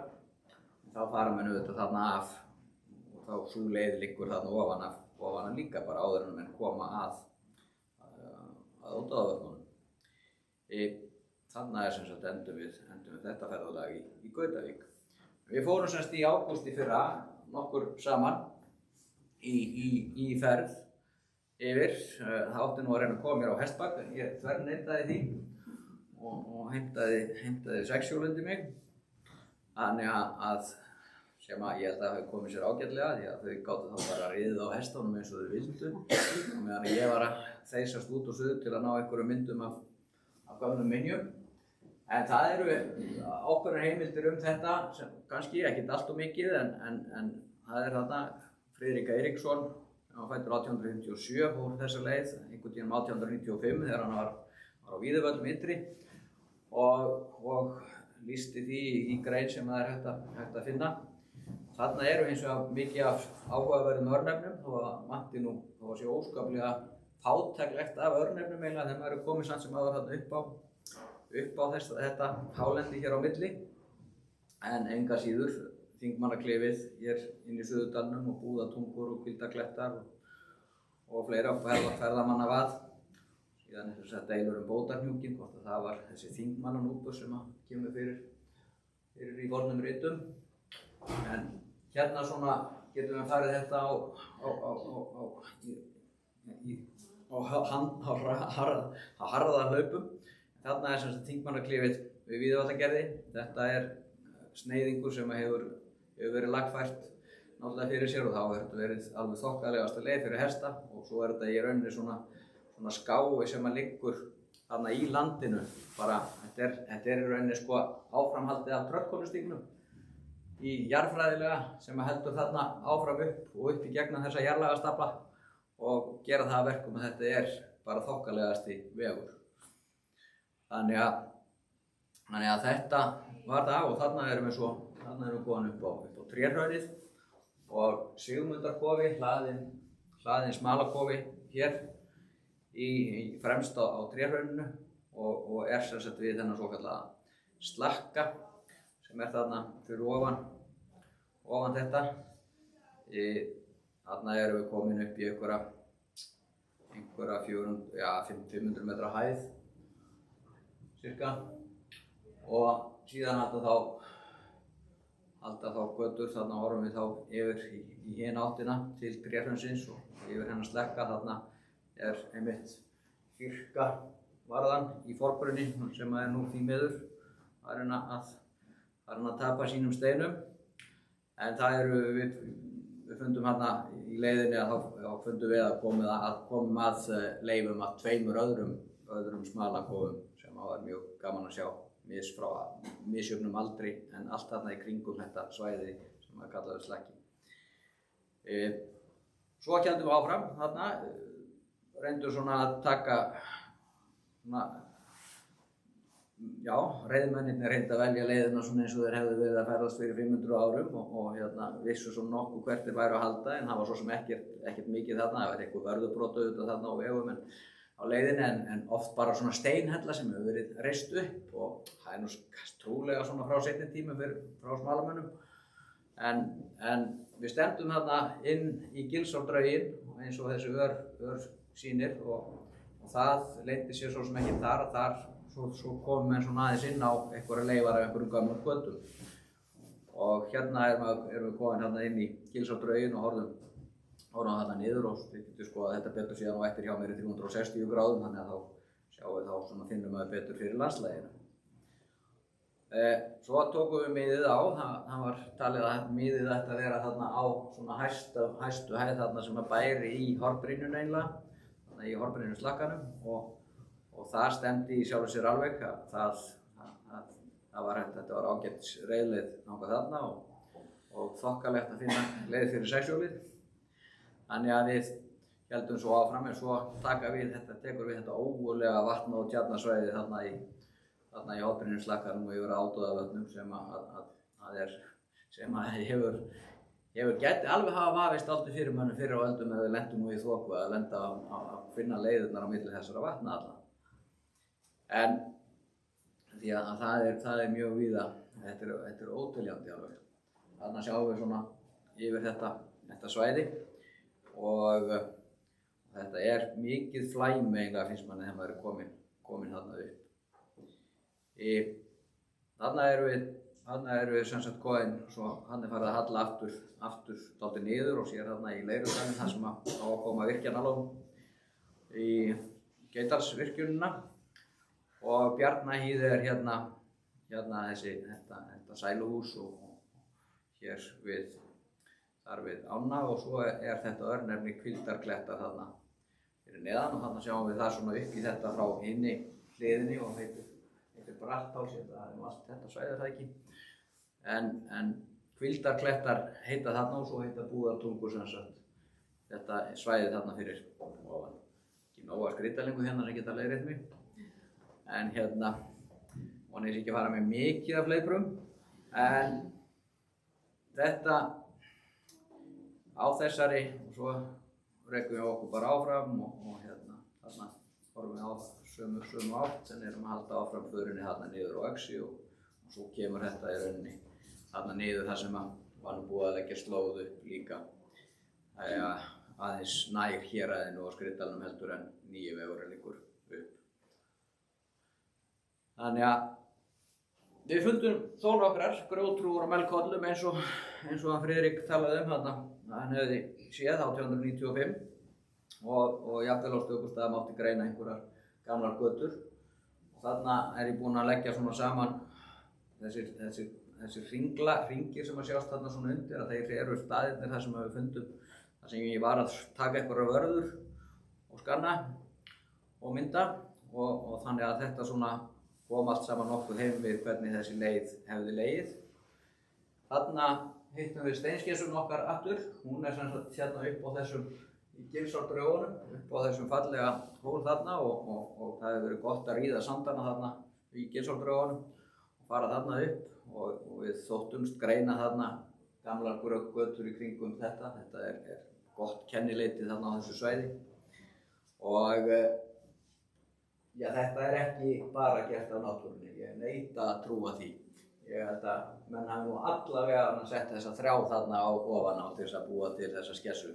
Þá fara menn auðvitað þarna af þá sú leið liggur þarna ofan af líka bara áður en menn koma að Ódáðavötnunum. Þarna sem sagt endum við þetta ferðalag í Gautavík. Við fórum semst í ágúst í fyrra nokkur saman í ferð yfir. Það átti nú að reyna að koma mér á hestbak en ég þverneitaði því og heimtaði sexhjólindi mig. Þannig að sem að ég held að hafi komið sér ágætlega því að þau gátu þá bara riðið á hestunum eins og þau vildu og meðan ég var að þeysast út og suður til að ná einhverjum myndum af gömlum minjum. En það eru ákveðnar heimildir þetta sem kannski ekkert allt og mikið en það er þarna Friðrik Eiríksson sem var fæddur 1857 fór þessa leið einhvern tímann 1895 þegar hann var á Víðivöllum ytri og lýsti því í grein sem það er hægt að finna. Þarna eru hins vegar mikið af áhugaverðum örnefnum þó að vanti nú þó að sé óskaplega fátæklegt af örnefnum eiginlega þegar maður er komið samt sem áður þarna upp á þetta hálendi hér á milli. En enga síður Þingmannaklifið hér inn í Suðurdalnum og Búðatungur og Hvíldaklettar og fleira ferðamannavað. Síðan er þess deilur Bótarhnjúkinn, hvort að það var þessi Þingmannanúpur sem kemur fyrir í fornum ritum. En hérna svona getum við farið þetta á harða hlaupum. Þarna er sem sagt Þingmannaklifið við Víðavallagerði. Þetta er sneiðingur sem hefur verið lagfært náttúrulega fyrir sér og þá hefur þetta verið alveg þokkalegasta leið fyrir hesta og svo er þetta í rauninni svona skái sem liggur þarna í landinu. Bara þetta er í rauninni sko áframhaldið af Tröllkonustígnum í jarðfræðilega sem heldur þarna áfram upp og upp í gegnum þessa jarðlagastafla og gera það að verkum að þetta er bara þokkalegasti vegur. Þannig að þetta var það og þarna erum við komin upp á Trérhraunið og Sigmundarkofi, hlaðinn smalakofi hér í fremst á Trérhrauninu og er sem sagt við þennan svokallaða slakka sem er þarna fyrir ofan þetta. Þarna erum við komin upp í einhverja 500 metra hæð cirka og síðan halda þá götur, þarna horfum við þá yfir í hina áttina til Trérhraunsins og yfir hennar slekka. Þarna er einmitt kirkjuvarðan í forgrunni sem er nú því miður farin að tapa sínum steinum. En það við fundum hérna í leiðinni að þá fundum við að komum að leifum að tveimur öðrum smalakofum sem var mjög gaman að sjá frá misjöfnum aldri en allt þarna í kringum þetta svæði sem maður kallaði slakki. Svo héldum við áfram þarna, reyndum svona að taka reiðmennirnir reyndu að velja leiðina svona eins og þeir hefðu verið að ferðast fyrir 500 árum og vissu svona nokkuð hvert þeir væru að halda en það var svo sem ekkert mikið þarna, það var eitthvað vörðubrot auðvitað þarna á vegum á leiðinni en oft bara svona steinhella sem hefur verið reist upp og það er nú trúlega svona frá seinni tímum frá smalamönnum en við stefndum þarna inn í Gilsárdrauginn eins og þessi ör sýnir og það leyndi sér svo sem ekki þar svo komum við svona aðeins inn á einhverja leifar af einhverjum gömlum götum og hérna erum við komin hérna inn í Gilsárdrauginn og horfum þarna niður og við getum skoðað þetta betur síðan á eftir hjá mér í 360 gráðum þannig að þá finnum við betur fyrir landslæginu. Svo tókum við miðið á, það var talið að miðið ætti að vera þarna á svona hæstu hæð þarna sem að bæri í Hornbrynnuna eiginlega, þarna í Hornbrynnu slakkanum og það stemdi í sjálfu sér alveg að þetta var ágætis reiðleið þangað þarna og þokkalegt að finna leið fyrir sexhjólið. Þannig að við héldum svo áfram en svo tekur við þetta ógurlega vatna- og tjarnasvæði þarna í Hornbrynnu slakkanum og yfir Ódáðavötnum sem gæti alveg hafa vafist aldrei fyrir mönnum fyrir á öldum eða lentum nú í þoku að lenda að finna leiðirnar á milli þessara vatna alla. En því að það er mjög víða, þetta er óteljandi alveg. Þarna sjáum við svona yfir þetta þetta svæði og þetta er mikið flæmi eiginlega finnst manni þegar maður er komin þarna upp. Þarna erum við sem sagt komin, svo hann er farið að halla aftur dálítið niður og sér þarna í Leirudalinn þar sem á að koma virkjanalón í Geitdalsvirkjunina og Bjarnahýði er hérna þetta sæluhús og hér þar við ána og svo er þetta örnefni Hvíldarklettar þarna fyrir neðan og þarna sjáum við það svona upp í þetta frá hinni hliðinni og heitir Brattháls, það er nú allt þetta svæði það ekki. En Hvíldarklettar heita þarna og svo heita Búðartungur sem sagt þetta svæði þarna fyrir ofan. Ekki nóg að skrýta lengur hérna sem geta leiðrétt mig. En vonið ekki að fara með mikið af fleiprum. En þetta á þessari og svo rekum við okkur bara áfram og þarna horfum við á sömu átt en erum að halda áfram förinni þarna niður á Öxi og svo kemur þetta í rauninni þarna niður þar sem var nú búið að leggja slóð upp líka aðeins nær héraðinu og Skriðdalnum heldur en nýi vegurinn liggur upp. Þannig að við fundum þó nokkrar grjótrúur á Melkollum eins og hann Friðrik talaði þarna. Hann hefði séð 1895 og jafnvel á stökustaða mátti greina einhverjar gamlar götur. Og þarna er ég búinn að leggja svona saman þessir hringir sem að sjást þarna svona undir að þeir eru staðirnir þar sem við fundum þar sem ég var að taka einhverjar vörður og skanna og mynda og þannig að þetta svona kom allt saman nokkuð heim við hvernig þessi leið hefði legið. Þarna hittum við steinskessun okkar aftur, hún er sem sagt hérna upp á þessum í Gilsárdraugunum, upp á þessum fallega hól þarna og það hefur verið gott að ríða sandana þarna í Gilsárdraugunum og fara þarna upp og við þóttumst greina þarna gamlar götur í kringum þetta er gott kennileiti þarna á þessu svæði og þetta er ekki bara gert af náttúrunni, ég neita að trúa því. Ég held að menn hafi nú allavega sett þessa þrjá þarna á ofan á til þess að búa til þessa skessu.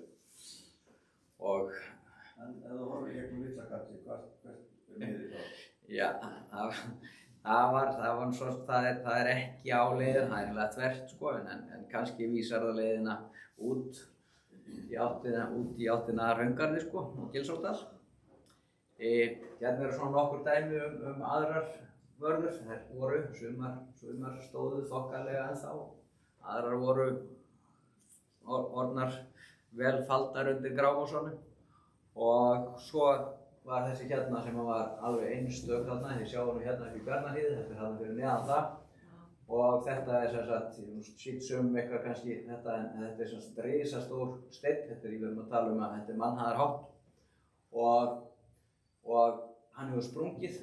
En ef þú horfir gegnum Litlakatli, hvert er niður þá? Já, það er ekki á leiðin, það er eiginlega þvert sko, en kannski vísar það leiðina út í áttina Hraungarði sko, Gilsárdal. Hérna eru svona nokkur dæmi aðrar vörður, þær voru sumar stóðu þokkalega ennþá, aðrar voru orðnar vel faldar undir Gráfossunum og svo var þessi hérna sem var alveg einstök þarna, þið sjáum nú hérna upp í Bjarnahýði, þetta er þarna fyrir neðan það og þetta er sem sagt, ég sum eitthvað kannski þetta en þetta er sem sagt risastór steinn, þetta er ég verðum að tala um að þetta er mannhæðarhátt og hann hefur sprungið.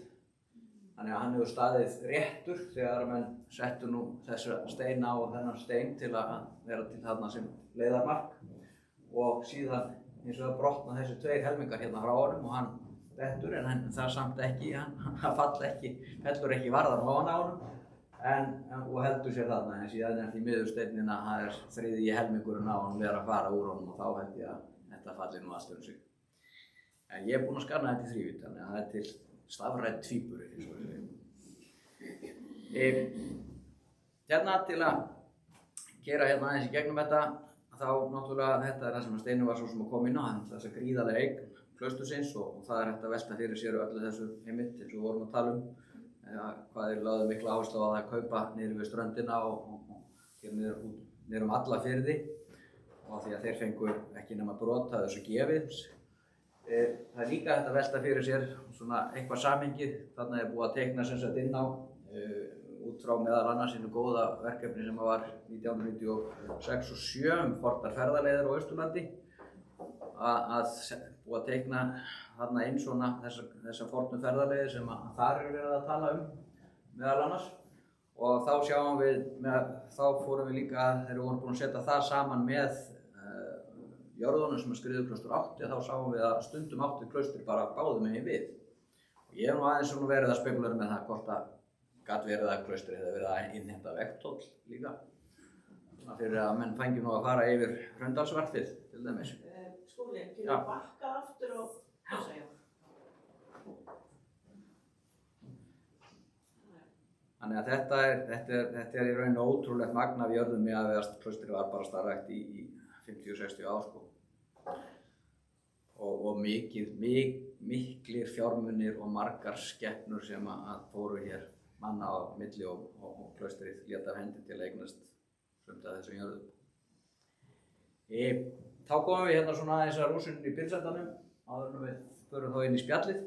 Þannig að hann hefur staðið réttur þegar menn settu nú þessa steina og þennan stein til að vera til þarna sem leiðarmark og síðan eins og að brotna þessi tveir helmingar hérna frá honum og hann dettur en það samt ekki, hann fellur ekki varðan ofan á honum og heldur sér þarna en síðan er því miður steinina það er þriðji helmingurinn á honum vera að fara úr honum og þá held ég að þetta falli nú allt sig. En ég er búinn að skanna þetta í þrívídd þannig að það er til stafræn tvíburi eins og hérna til að gera hérna aðeins í gegnum þetta þá náttúrulega þetta er það sem Steini var svo sem að koma inn á þessa gríðarlega eign klaustursins og það er hægt að velta fyrir sér öllu þessu einmitt eins og við vorum að tala hvað þeir lögðu mikla áherslu á að kaupa niður við ströndina og niður alla firði og því að þeir fengu ekki nema brot af þessu gefins. Það er líka hægt að velta fyrir sér svona eitthvað samhengi, þarna er búið að teikna sem sagt inn á út frá meðal annars einu góða verkefni sem var 1996 og 7 fornar ferðaleiðir á Austurlandi að búið að teikna þarna inn svona þessa fornu ferðaleiðir sem þar er verið að tala meðal annars og þá sjáum við, þá fórum við líka þegar við vorum búin að setja það saman með jörðunum sem Skriðuklaustur átti þá sáum við að stundum átti klaustur bara báðum megin við. Og ég hef nú aðeins svona verið að spekulera með það hvort að gat verið að klaustri hefði verið að innheimta vegtoll líka. svona fyrir að menn fengi nú að fara yfir Hraundalsvarpið til dæmis. Skúli, getur við bakkað aftur og þessa hjá? Þannig að þetta er í raun ótrúlegt magn af jörðum í að klaustrið var bara starfrækt í 50-60 ár sko. Og miklir fjármunir og margar skepnur sem að fóru hér manna á milli og klaustrið lét af hendi til að eignast sumt af þessum jörðum. Þá komum við hérna svona aðeins að rúsunni í byrðsendanum áður en við förum þá inn í spjallið.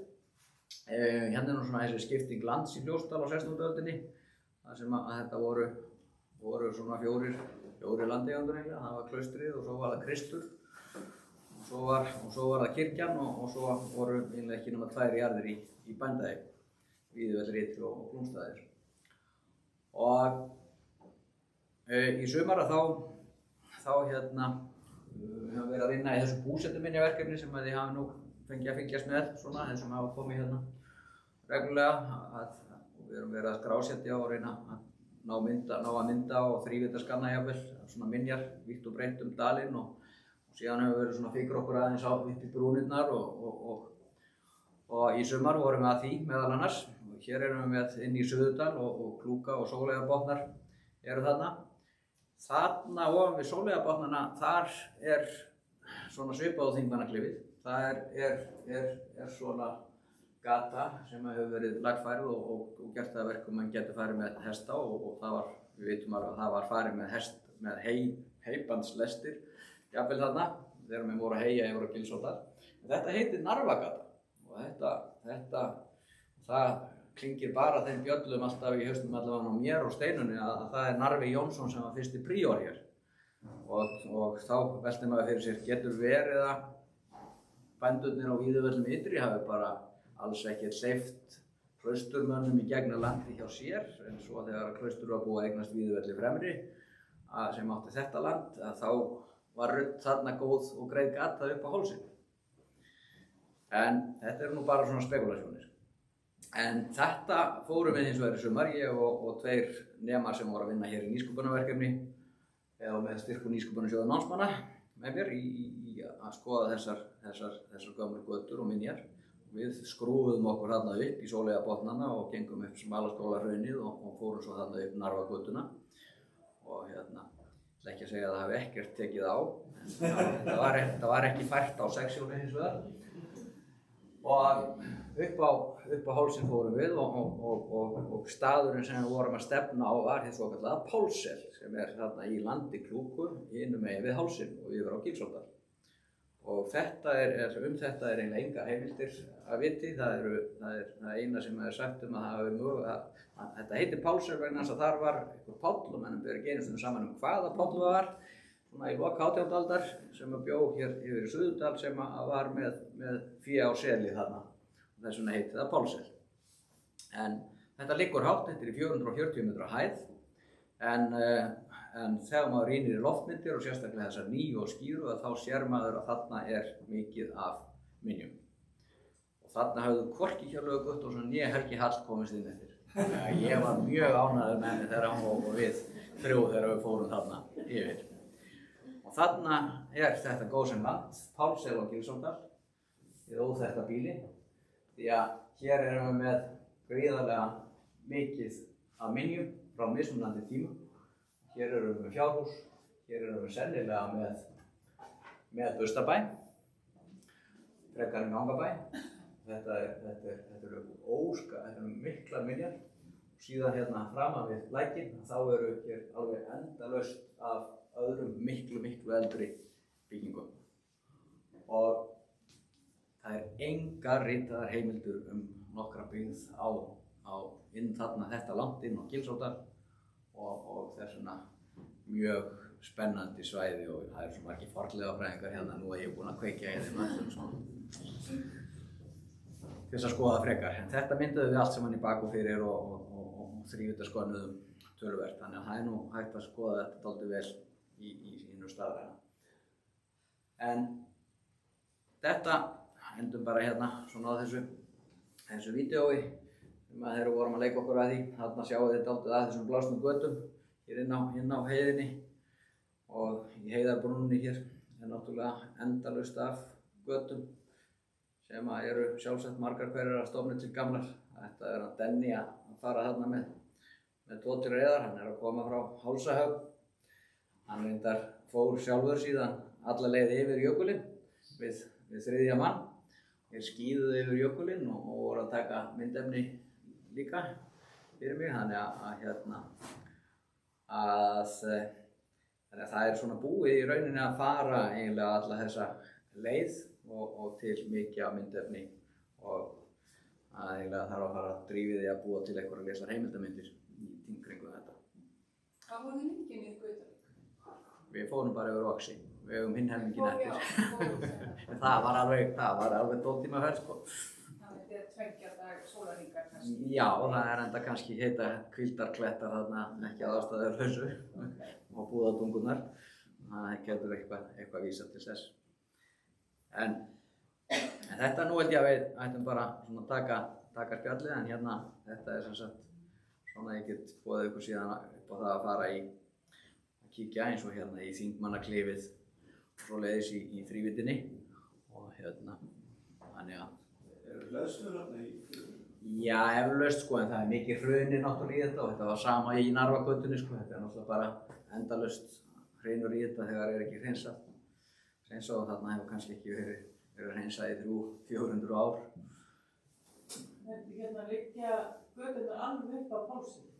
Hérna er nú svona þessi skipting lands í Fljótsdal á 16. öldinni. Það sem að þetta voru svona fjórir landeigendur eiginlega. Það var klaustrið og svo var það Kristur. Og svo var það kirkjan og svo voru eiginlega ekki nema 2 jarðir í bændaeign. Víðivellir ytri og Glúmsstaðir. Og í sumar að þá hérna við höfum verið að vinna í þessu búsetuminjaverkefni sem þið hafa nú fengið að fylgjast með svona, þeir sem hafa komið hérna reglulega og við höfum verið að skrásetja og reyna að ná að mynda og þrívíddarskanna jafnvel svona minjar vítt og breitt dalinn og síðan höfum við verið svona fikra okkur aðeins á upp í brúnirnar og í sumar vorum við að því meðal annars. Hér erum við með inn í Suðurdal og Klúka og Sóleyjarbotnar eru þarna. Þarna ofan við Sóleyjarbotnana, þar er svona svipað á Þingvannaklifið. Það er svona gata sem hefur verið lagfærð og gert það að verkum mann getur farið með hesta og það var, við vitum alveg að það var farið með heybandslestir jafnvel þarna, þegar við vorum að heyja yfir á Gilsodal. Þetta heitir Narfagata og það klingir bara þeim bjöllum alltaf í haustum allavega á mér og Steinunni að það er Narfi Jónsson sem var fyrsti príor hér. Og þá velti maður fyrir sér, getur verið að bændurnir á Víðivöllum ytri hafi bara alls ekkert hleypt klausturmönnum í gegnum landi hjá sér, en svo þegar klaustur var búið að eignast Víðivelli fremri sem átti þetta land, að þá var rudd þarna góð og greið gata upp á hálsinn. En þetta eru nú bara svona spekulasjónir. En þetta fórum við hins vegar í sumar, ég og 2 nemar sem voru að vinna hér í nýsköpunarverkefni eða með styrk og nýsköpunarsjóður námsmanna með mér í að skoða þessar gömlu götur og minjar. Við skrúfuðum okkur þarna upp í Sóleyjarbotnana og gengum upp Smalaskólahraunið og fórum svo þarna upp Narfagötuna og hérna, ætla ekki að segja að það hafi ekkert tekið á, það var ekki fært á sexjóni hins vegar. Og upp á hálsinn fórum við og staðurinn sem við vorum að stefna á var hið svokallaða Pálssel sem er þarna í landi Klúku hinum megin við hálsinn og yfir á Gilsodal. Og þetta er eiginlega engar heimildir að viti, það er eina sem er sagt að það hafi mögulega, þetta heitir Pálssel vegna þess að þar var einhver Páll og mennum ber ekki einu stundum saman hvaða Páll það var, svona í lok 18. aldar sem bjó hér yfir í Suðurdal sem var með fé á seli þarna og þess vegna heitir það Pálssel. En þetta liggur hátt, þetta er í 440 metra hæð en þegar maður rýnir í loftmyndir og sérstaklega þessar nýju og skýru þá sér maður að þarna er mikið af minjum. Og þarna hafðu hvorki Hjörleifur Guttormsson né Helgi Hall komist inn eftir. Ég var mjög ánægður með henni þegar hann og við þegar við fórum þarna yfir. Og þarna er þetta gósenland, Pálssel og Gilsodal, við óþekkta býli, því að hér erum við með gríðarlega mikið af minjum frá mismunandi tímum. Hér erum við með fjárhús, hér erum við sennilega með Burstabæ, frekar en Gangabæ. Þetta eru miklar minjar. Síðan hérna framan við lækinn, þá eru hér alveg endalaust af öðrum miklu eldri byggingum. Og það er engar ritaðar heimildur nokkra byggð inn þarna þetta langt inn á Gilsodal og þess vegna mjög spennandi svæði og það svo margir fornleifafræðingar hérna nú að ég búinn að kveikja í þeim öllum svona til þess að skoða frekar. En þetta mynduðum við allt saman í bak og fyrir og þrívíddarskönnum töluvert, þannig að það er nú hægt að skoða þetta dálítið vel í sínu staðræna. En þetta endum bara hérna svona á þessu vídeói sem þegar við vorum að leika okkur að því. Þarna sjáum við dálítið að þessum blásnum götum hér inn á heiðinni og í Heiðarbrúnni hér er náttúrulega endalaust af götum sem eru sjálfsagt margar hverjar að stofni til gamlar. Þetta er að Denni að fara þarna með Tóti Reyðar, hann er að koma frá Hálsahöfn. Hann reyndar fór sjálfur síðan alla leið yfir jökulinn við þriðja mann. Þeir skíðuðu yfir jökulinn og voru að taka myndefni líka fyrir mig, þannig að það er svona búið í rauninni að fara eiginlega alla þessa leið og til mikið af myndefni og að eiginlega þarf að fara að drífa því að búa til einhverjar litlar heimildarmyndir í kringum þetta. Hvað voru þið lengi í Gautavík? Við fórum bara yfir Öxi, við höfum hinn helminginn eftir. En það var alveg 12 tíma ferð sko. Þannig að þetta er 2 daga sólarhringar kannski? Já, það er enda kannski heita hvíldarklettar þarna, ekki að ástæðulausu og búðadungurnar. Það getur eitthvað vísað til þess. En þetta nú held ég að við ættum bara svona taka spjallið, en hérna þetta er sem sagt svona ég get boðið ykkur síðan upp á það að fara að kíkja eins og hérna í Þingmannaklifið og svoleiðis í Þrívíddinni og hérna þannig að Eru hleðslur þarna í? Já, eflaust sko, en það er mikið hrunið náttúrulega í þetta og þetta var sama í Narfagötunni sko, þetta er náttúrulega bara endalaust hreinur í þetta þegar er ekki hreinsað og þarna hefur kannski ekki verið hreinsað í 300-400 ár. Hérna liggja göturnar alveg upp á Pálssyni?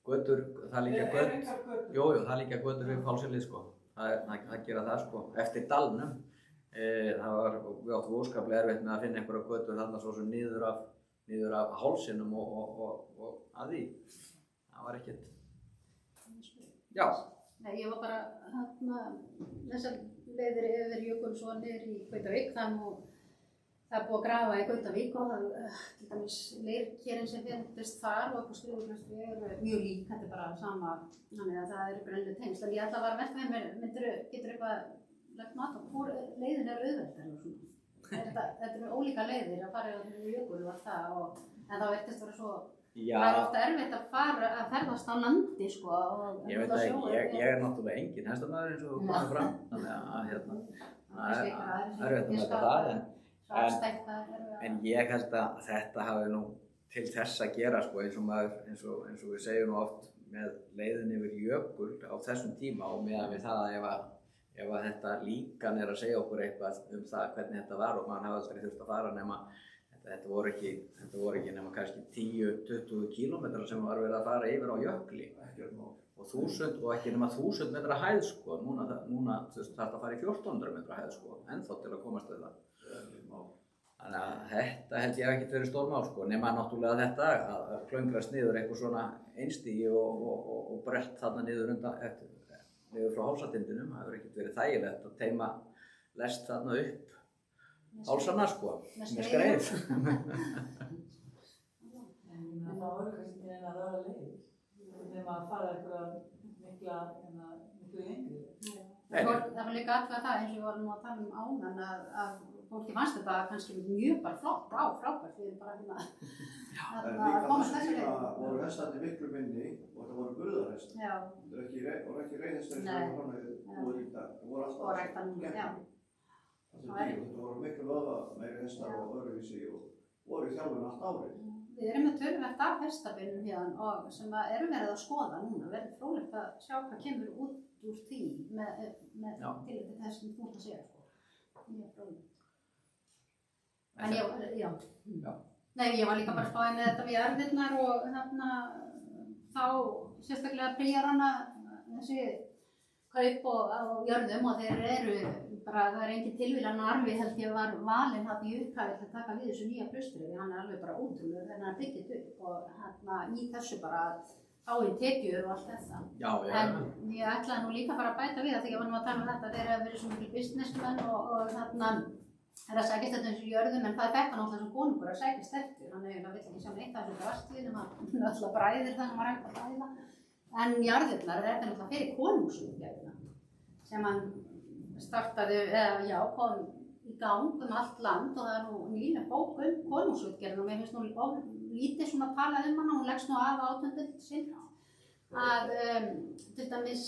Götur, það liggja Er engar götur? Jú, það liggja götur við Pálssyni sko, það gera það sko, eftir dalnum. Við áttum óskaplega erfitt með að finna einhverja götur þarna svo sem niður af hálsinum og að því. Það var ekkert. Já. Nei, ég var bara þessar leiðir yfir Jökulsá niður í Gautavík, það er búið að grafa í Gautavík og til dæmis leirkerinn sem fundust þar og okkur Skriðuklaustri eru mjög lík, þetta er bara sama, þannig að það eru greinlega tengsl. En ég ætla að vara með mér, getur eitthvað lagt mat á hvor leiðin er auðveldar og svona. Þetta eru ólíka leiðir að fara yfir Jökul og allt það, en það virtist vera svo. Já. Það er ofta erfitt að ferðast á landi sko. Ég veit ekki, ég er náttúrulega engin hestamaður eins og þú komið fram, þannig að það er erfitt að mæta það, en ég held að þetta hafi nú til þess að gera sko, eins og við segjum nú oft með leiðin yfir Jökul á þessum tíma og meðan við það ef að þetta líkan er að segja okkur eitthvað það hvernig þetta var og maður hafi aldrei þurft að fara nema þetta voru ekki nema kannski 10-20 kílómetrar sem var verið að fara yfir á jökli og ekki nema 1000 metra hæð sko, núna þú veist þarf að fara í 1400 metra hæð sko, ennþá til að komast við það. Þannig að þetta held ég ekki verið stórmál sko, nema náttúrulega þetta að klöngrast niður eitthvað svona einstigi og brett þarna niður frá hálsatindinum, það hefur ekkert verið þægilegt að teima lest þarna upp hálsana sko, með skreið. En það var kannski en að aðra leið, nema að fara eitthvað miklu lengri. Það var líka alltaf það eins og við vorum að tala áðan að fólki fannst þetta kannski mjög bara flott frábært, við erum bara að komast þessu leið. En líka voru hestarnir miklu minni og þetta voru burðarhest. Það voru ekki reiðhestar sem voru í dag, það voru alltaf skemmtilegir. Þetta voru miklu meiri hestar og öðruvísi og voru í þjálfun allt árið. Við erum með töluvert af hestabinnum hérna og sem erum verið að skoða núna, verður fróðlegt að sjá hvað kemur út úr því með tilliti til þess sem þú ert að segja sko. Mjög fróðlegt. En ég var líka bara spáið með þetta við erfirnar og þá sérstaklega príjarana þessi kaup á jörðum og þeir eru bara, það er engin tilvílan að Arvi held ég var valinn í upphafi til að taka við þessu nýja klaustri því hann er alveg bara ótrúlegur þegar hann byggit upp og í þessu bara fá í tekjur og allt þetta. En ég ætlaði nú líka bara að bæta við það þegar ég var nú að tala um þetta þeir hafa verið svo mikil businessmenn og er að sækist þetta eins og jörðum en það fekk hann alltaf sem konungur að sækist eftir hann vill ekki sjá neitt af þessu drastlið hann alltaf bræðir það sem var hægt að bræða en jarðirnar er þetta náttúrulega fyrir konungsútgerðina sem hann startaði, kom í gang allt land og það er nú nýlega bók konungsútgerðina og mér finnst nú lítið svona að tala hann og hún leggst nú af 18. sinn að til dæmis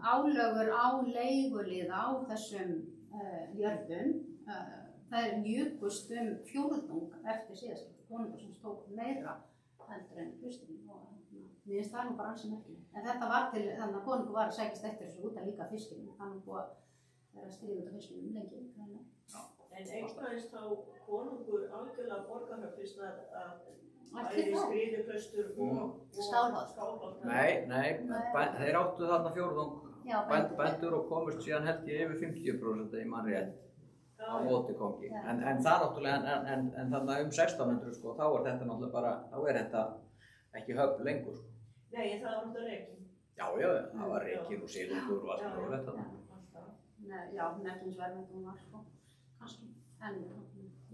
álögur á leiguliða á þessum jörðum, það jukust fjórðung eftir síðaskipti. Konungur sem tók meira heldur en klaustrin og mér finnst það nú bara ansi merkilegt. En þetta var til, þannig að konungur var að sækjast eftir þessu út að líka fiskinum. Það var búið að vera að stríða út af fiskinum lengi. En eignaðist þá konungur algjörlega Borgarhöfn að bæði Skriðuklaustur og Skálholt? Nei, þeir áttu þarna fjórðung bændur og komust síðan held ég yfir 50% í mann rétt á móti kongi. En það náttúrulega, en þarna 1600 sko, þá þetta náttúrulega bara, þá þetta ekki höfn lengur. Nei, það var náttúrulega rekin. Já, það var rekin og silungur og allt og þetta. Já, nekkinsverðmyndum var sko, kannski, en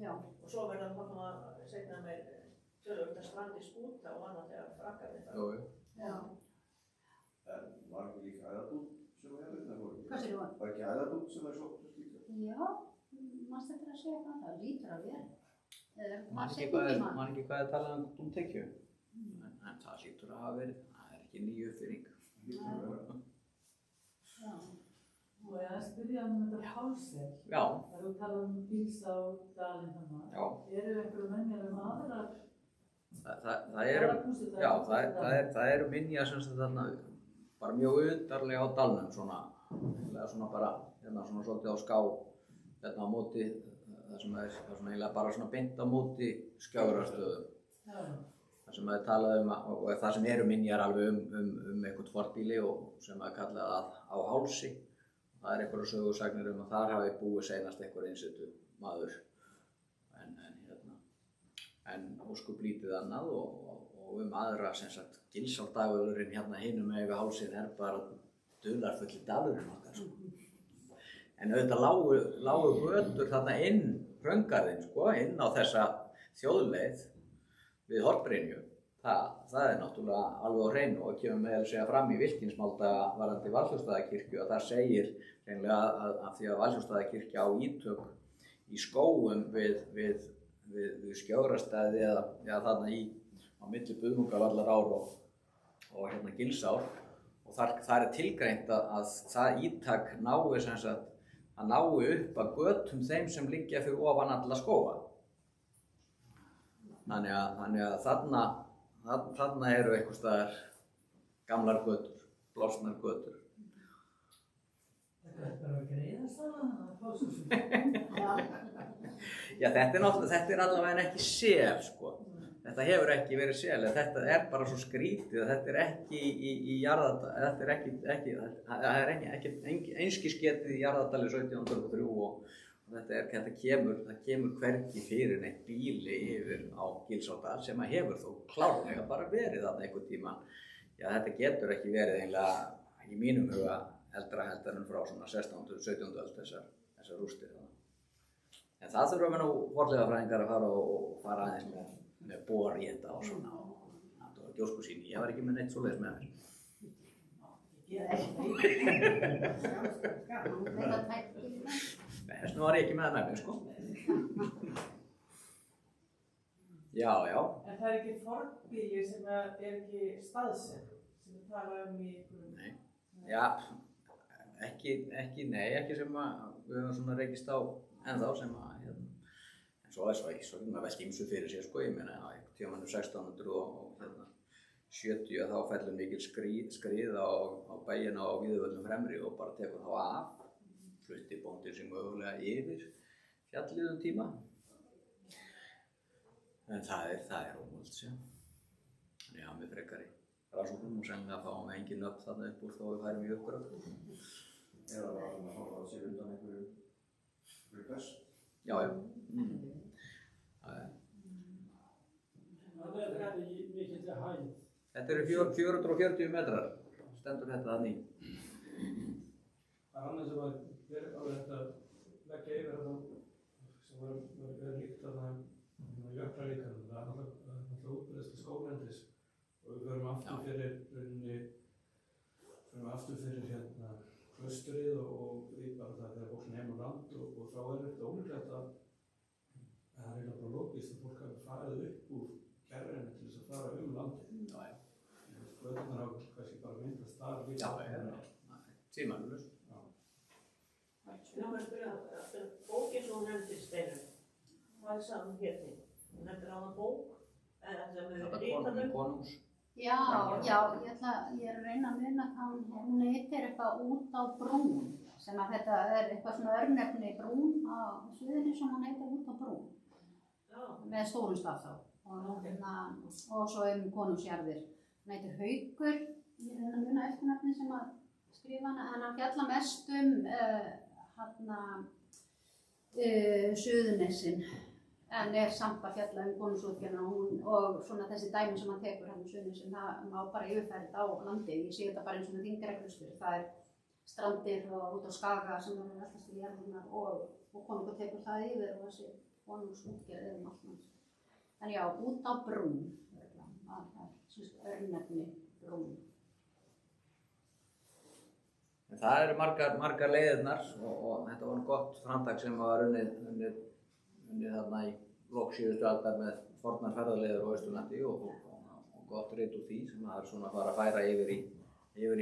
já. Og svo verður þarna segna með tölvöld að strandi skúta og annað þegar frakkaði það. Já. En var ekki líka æðardút sem var hérna? Hvað sér þú? Var ekki æðardút sem sóttist líka? Já, mannst þetta að segja það lítur að vera. Man ekki hvað er talað um tekju. En það lítur að hafa verið, það ekki nýju uppfinning. Já. Og ég að spyrja þetta hálsel. Já. Það þú talað Gilsá dalinn þannig. Já. Eru einhverju menjar aðrar? Það eru minjar sem þarna bara mjög utarlega á dalnum svona bara hérna svona svolítið á ská hérna á móti það sem er svona eiginlega bara svona beint á móti Skjögrastöðum. Það sem er talað og það sem eru minjar alveg einhvern fornbýli og sem er kallað á Hálsi. Það er einhverjar sögursagnir að þar hafi búið seinast einhver innsetu maður en óskup lítið annað og aðra sem sagt Gilsárdagvörðurinn hérna hinum með Hálsinn bara dularfulli dalurinn okkar sko. En auðvitað lágu götur þarna inn Hraungarðinn sko, inn á þessa þjóðleið við Hornbrynju. Það er náttúrulega alveg á hreinu og kemur með að segja fram í Virkismáldaga varðandi Valþjófsstaðakirkju að það segir hreinlega að því að Valþjófsstaðakirkja á ítök í skógum við Skjögrastæði eða þarna á milli Buðmungavallarár og hérna Gilsár og þar er tilgreint að það ítak nái sem sagt að nái upp að götum þeim sem liggja fyrir ofan alla skóga. Þannig að þarna eru einhvers staðar gamlar götur, blásnar götur. Þetta er bara að greiða saman að pásum. Já, þetta er allavega ekki sel sko. Þetta hefur ekki verið sel, þetta er bara svo skrítið að þetta er ekki í Jarðardal, þetta er ekki einskisgetið í Jarðardal 1703 og þetta kemur hvergi fyrir neitt bíli yfir á Gilsárdal sem hefur þó klárlega bara verið þarna einhvern tíma. Já, þetta getur ekki verið eiginlega í mínum huga eldra heldur en frá svona 16. og 17. öld þessar rústir. En það þurfum við nú fornleifafræðingar að fara aðeins með bor í þetta og svona og það var gjóskusýni, ég var ekki með neitt svoleiðis með mér. Nei, þess vegna var ég ekki með mér, sko. Já. En það er ekki fornbýli sem er ekki staðsett, sem við tala í einhverjum? Nei, já, ekki sem við höfum svona rekist á ennþá sem að, en svo maður velti ýmsu fyrir sér, sko, ég meina, einhvern tímann 1670 þá fellur mikil skrið á bæina á Víðivöllum fremri og bara tekur þá af, flutti bóndinn sig mögulega yfir fjallið tíma. En það er ómöld, sjá. Já, með frekari rannsóknum og sennilega fáum við engin nöfn þarna upp úr þó við færum í uppgröf. Eða var það að horfa sér undan einhverju best? Já. Það er þetta í mikilli hæð. Þetta eru 440 metrar, stendur þetta þannig. Það er annað sem var þetta leggja yfir þetta sem var líkt þarna jöklarlíkanum. Það er náttúrulega útbreiðsla skóglendis og við förum aftur fyrir hérna klaustrið og við bara það þegar fólk nefnum land og þá er þetta ólíklegt að það er eiginlega bara logískt að fólk hafi farið upp úr kerrinu til þess að fara landið. Göturnar hafa kannski bara myndast þar líka. Tímalaust. Nú maður spyrja, bókin sem hún nefndi Steinunn, hvað sagði hún hérna? Hún nefndir á það bók, Þetta konungs. Já, ég er að reyna að muna hvað hún heitir eitthvað út á brún, sem að þetta er eitthvað svona örnefni brún á Suðurnesjum sem hún heitir út á brún, með stórum staf þá, og svo konungsjarðir. Hún heitir Haukur, ég er að muna eftirnafni sem að skrifa hana, en hann fjalla mest Suðurnesin. En samt að fjalla konungsútgerðina og svona þessi dæmi sem hann tekur hann Suðurnesin, það má bara yfirferð á landið. Ég sé þetta bara eins og þingreklustur. Það er strandir og út á Skaga sem eru veltast í jarðirnar og konungur tekur það yfir og þessi konungsútgerð allt manns. En já, út á brún, það er örnefni brún. Það eru margar leiðirnar og þetta var gott framtak sem var unnið þarna í lok síðustu aldar með fornar ferðaleiðir á Austurlandi og gott reit úr því sem það er svona að fara að færa yfir í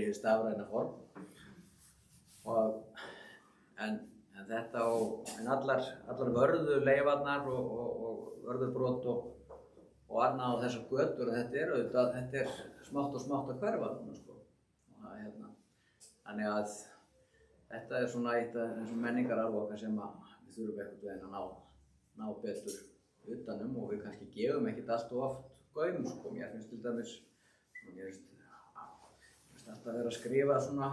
hið stafræna form. En þetta en allar vörðuleifarnar og vörðubrot og annað á þessar götur, þetta er smátt og smátt að hverfa núna sko. Þannig að þetta er svona eitt af þessum menningararf okkar sem við þurfum einhvern veginn að ná betur utanum og við kannski gefum ekkert allt og oft gaum sko. Mér finnst til dæmis, mér finnst alltaf vera að skrifa svona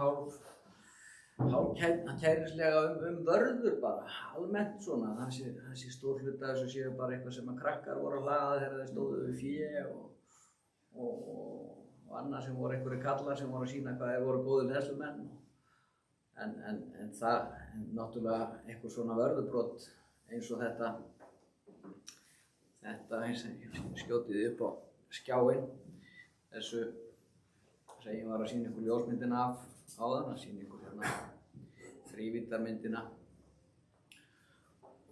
hálfkærislega vörður bara, almennt svona. Það sé stór hluta þessu séu bara eitthvað sem að krakkar voru að hlaða þegar þeir stóðu við fé og annað sem voru einhverjir kallar sem voru að sýna hvað þeir voru góðir hleðslumenn. En það, náttúrulega einhver svona vörðubrot eins og þetta skjótið upp á skjáinn, þessu sem ég var að sýna ykkur ljósmyndina af áðan, að sýna ykkur hérna þrívíddarmyndina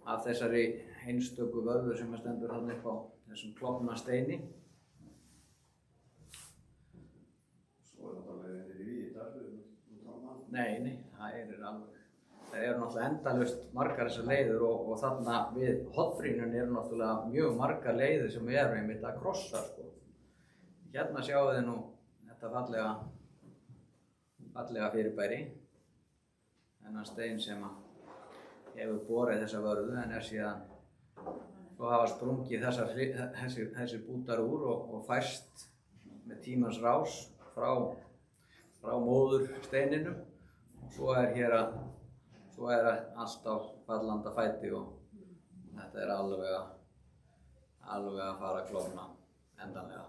af þessari einstöku vörðu sem stendur hann upp á þessum klofna steini. Svo er þetta alveg í Víðidal, Nei, það eru náttúrulega endalaust margar þessar leiðir og þarna við Hollbrýnun eru náttúrulega mjög margar leiðir sem eru einmitt að krossa sko. Hérna sjáu þið nú þetta fallega fyrirbæri, þennan stein sem hefur borið þessa vörðu en síðan svo hafa sprungið þessir bútar úr og færst með tímans rás frá móður steininum. Svo er allt á fallanda fæti og þetta er alveg að fara að klofna endanlega.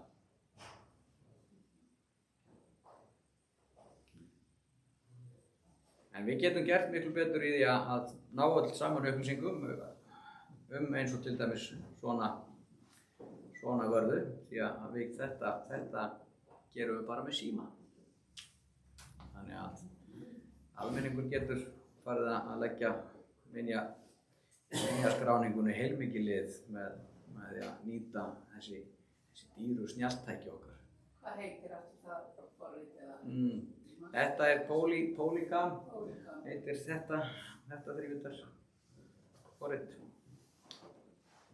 En við getum gert miklu betur í því að ná öll saman upplýsingum eins og til dæmis svona vörðu, því að þetta gerum við bara með síma. Þannig að almenningur getur farið að leggja minjaskráningunni heilmikið lið með því að nýta þessi dýru snjalltæki okkar. Hvað heitir aftur það forrit eða? Þetta er Polygam, heitir þetta þrívíddarforrit.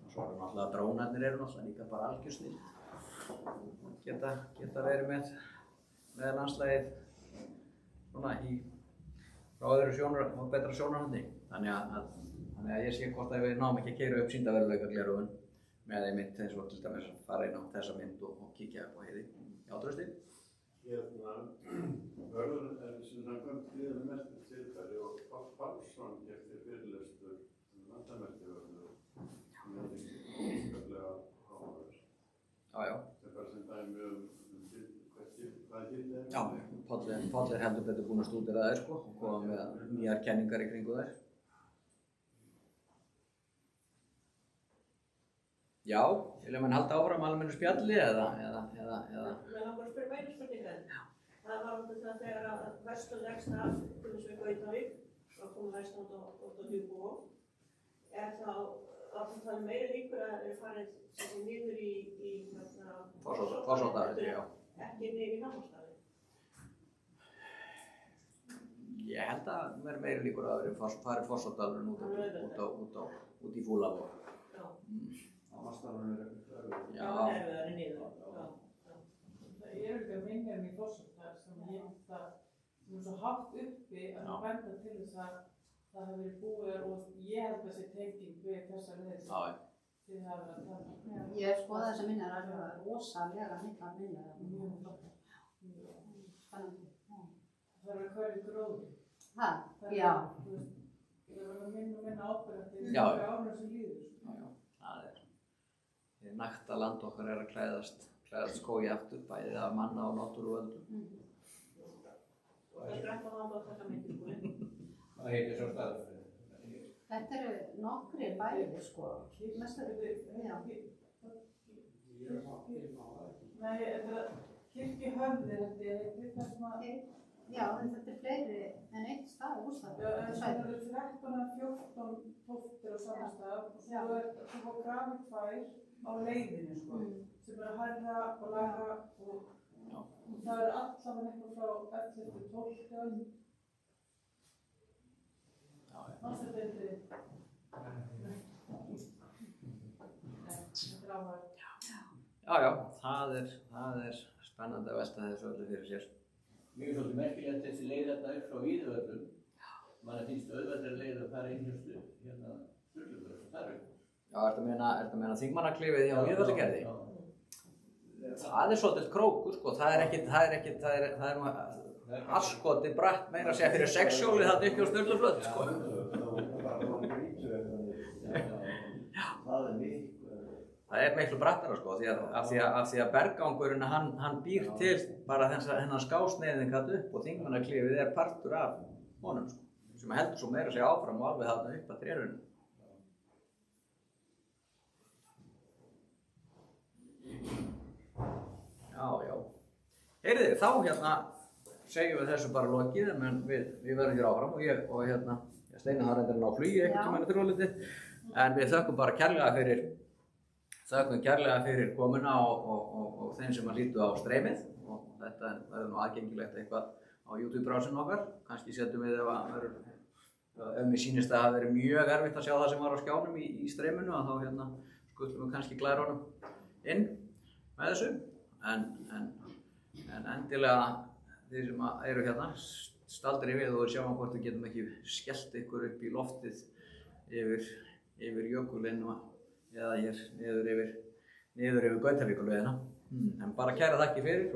Og svo eru náttúrulega drónarnir náttúrulega líka bara algjör snill. Geta verið með landslagið svona frá öðru og betra sjónarhóndi. Þannig að ég sé hvort að við náum ekki að keyra upp sýndarveruleikagleraugun með einmitt eins og til dæmis fara inn á þessa mynd og kíkja upp á Heiði. Já, Trausti? Vörður er sem samkvæmt gríðarlega merkilegt fyrirbæri og Páll Pálsson gekk þér fyrirlestur landamerkjavörður sem er einstaklega áhugaverð. Já. Það er bara sem dæmi hvað gildi er. Já, Páll er heldur betur búinn að stúdera þær sko og koma með nýjar kenningar í kringu þær. Já, vilja mann halda áfram almennu spjalli eða? Mér langar að spyrja einu spurningu enn. Það var það þegar að Vestur leggst af, til þess við Gautavík, og komum vestan út á Djúpavog. Er þá meiri líkur að þeir farið niður í Fossvogsstaði, já. Ekki niður í Námsstaði? Ég held að það verður meiri líkur að farið Fossádalurinn út í Fúlavog. Aðstæðan er Já. Erfiðari niður. Það eru líka minjar í Fossádal sem ég held að sem er svo hátt uppi að það benda til þess að það hefur verið búið og ég held að þessi tenging við þessa leið sem þið hafa verið að tala. Ég hef skoðað þessa minjar, það er rosalega mikla minjar. Mjög flott. Spennandi. Það er hverju gróður. Já. Það verður minna ábyrgandi í Já. árunum sem líður. Það er. Því nakta land okkar er að klæðast skógi aftur, bæði af manna og náttúruvöldum. Og það skrætt að hafa þetta myndir búin. Hvað heitir svo staður? Þetta eru nokkri bæði, sko. Já. Nei, þetta er Kirkjuhöfði held ég, þetta er svona... Já, en þetta er fleiri en eitt stað á Húsavík. Það eru 13 eða 14 tóftir á sama stað og svo er svo grafið tvær á leiðinu, sko, sem er að hærra og læra og það er allavega eitthvað frá 11. til 12. Manstu þetta? Þetta er áhverð. Já, það er spennandi að velta þessu öllu fyrir sér. Mér er svolítið merkilegt þessi leið þarna upp frá Víðivöllum. Mann finnst auðveldari leið að fara inn hjá hérna Sturlugötu og þar upp. Já, ertu að meina þingmannaklifið hjá Víðivallagerði? Það er svolítið krókur, sko. Það er asskoti bratt meira að segja fyrir sexhjólið þarna upp hjá Sturlugötu, sko. Það er mikið. Það er miklu brattara, sko, af því að berggangurinn hann býr til bara þennan skásneiðin þarna upp og þingmannaklifið er partur af honum, sko, sem heldur svo meira að segja áfram og alveg þarna upp að trérunum. Já. Heyrðu, þá hérna segjum við þessu bara lokið, en við verðum hér áfram og ég Steinar har reyndar ná flugi einhvern tímann eftir rólitið, en við þökkum bara kærlega fyrir komuna og þeim sem að lítu á streymið og þetta verður nú aðgengilegt eitthvað á YouTube-brásinu okkar. Kannski setjum við ef mér sýnist að það hafi verið mjög erfitt að sjá það sem var á skjánum í streyminu að þá skutlum við kannski glærunum inn með þessu. En endilega þeir sem eru hérna staldri við og sjáum hvort við getum ekki skellt ykkur upp í loftið yfir jökulinn eða hér niður yfir Gautavíkurlaugina. En bara kæra þakkir fyrir.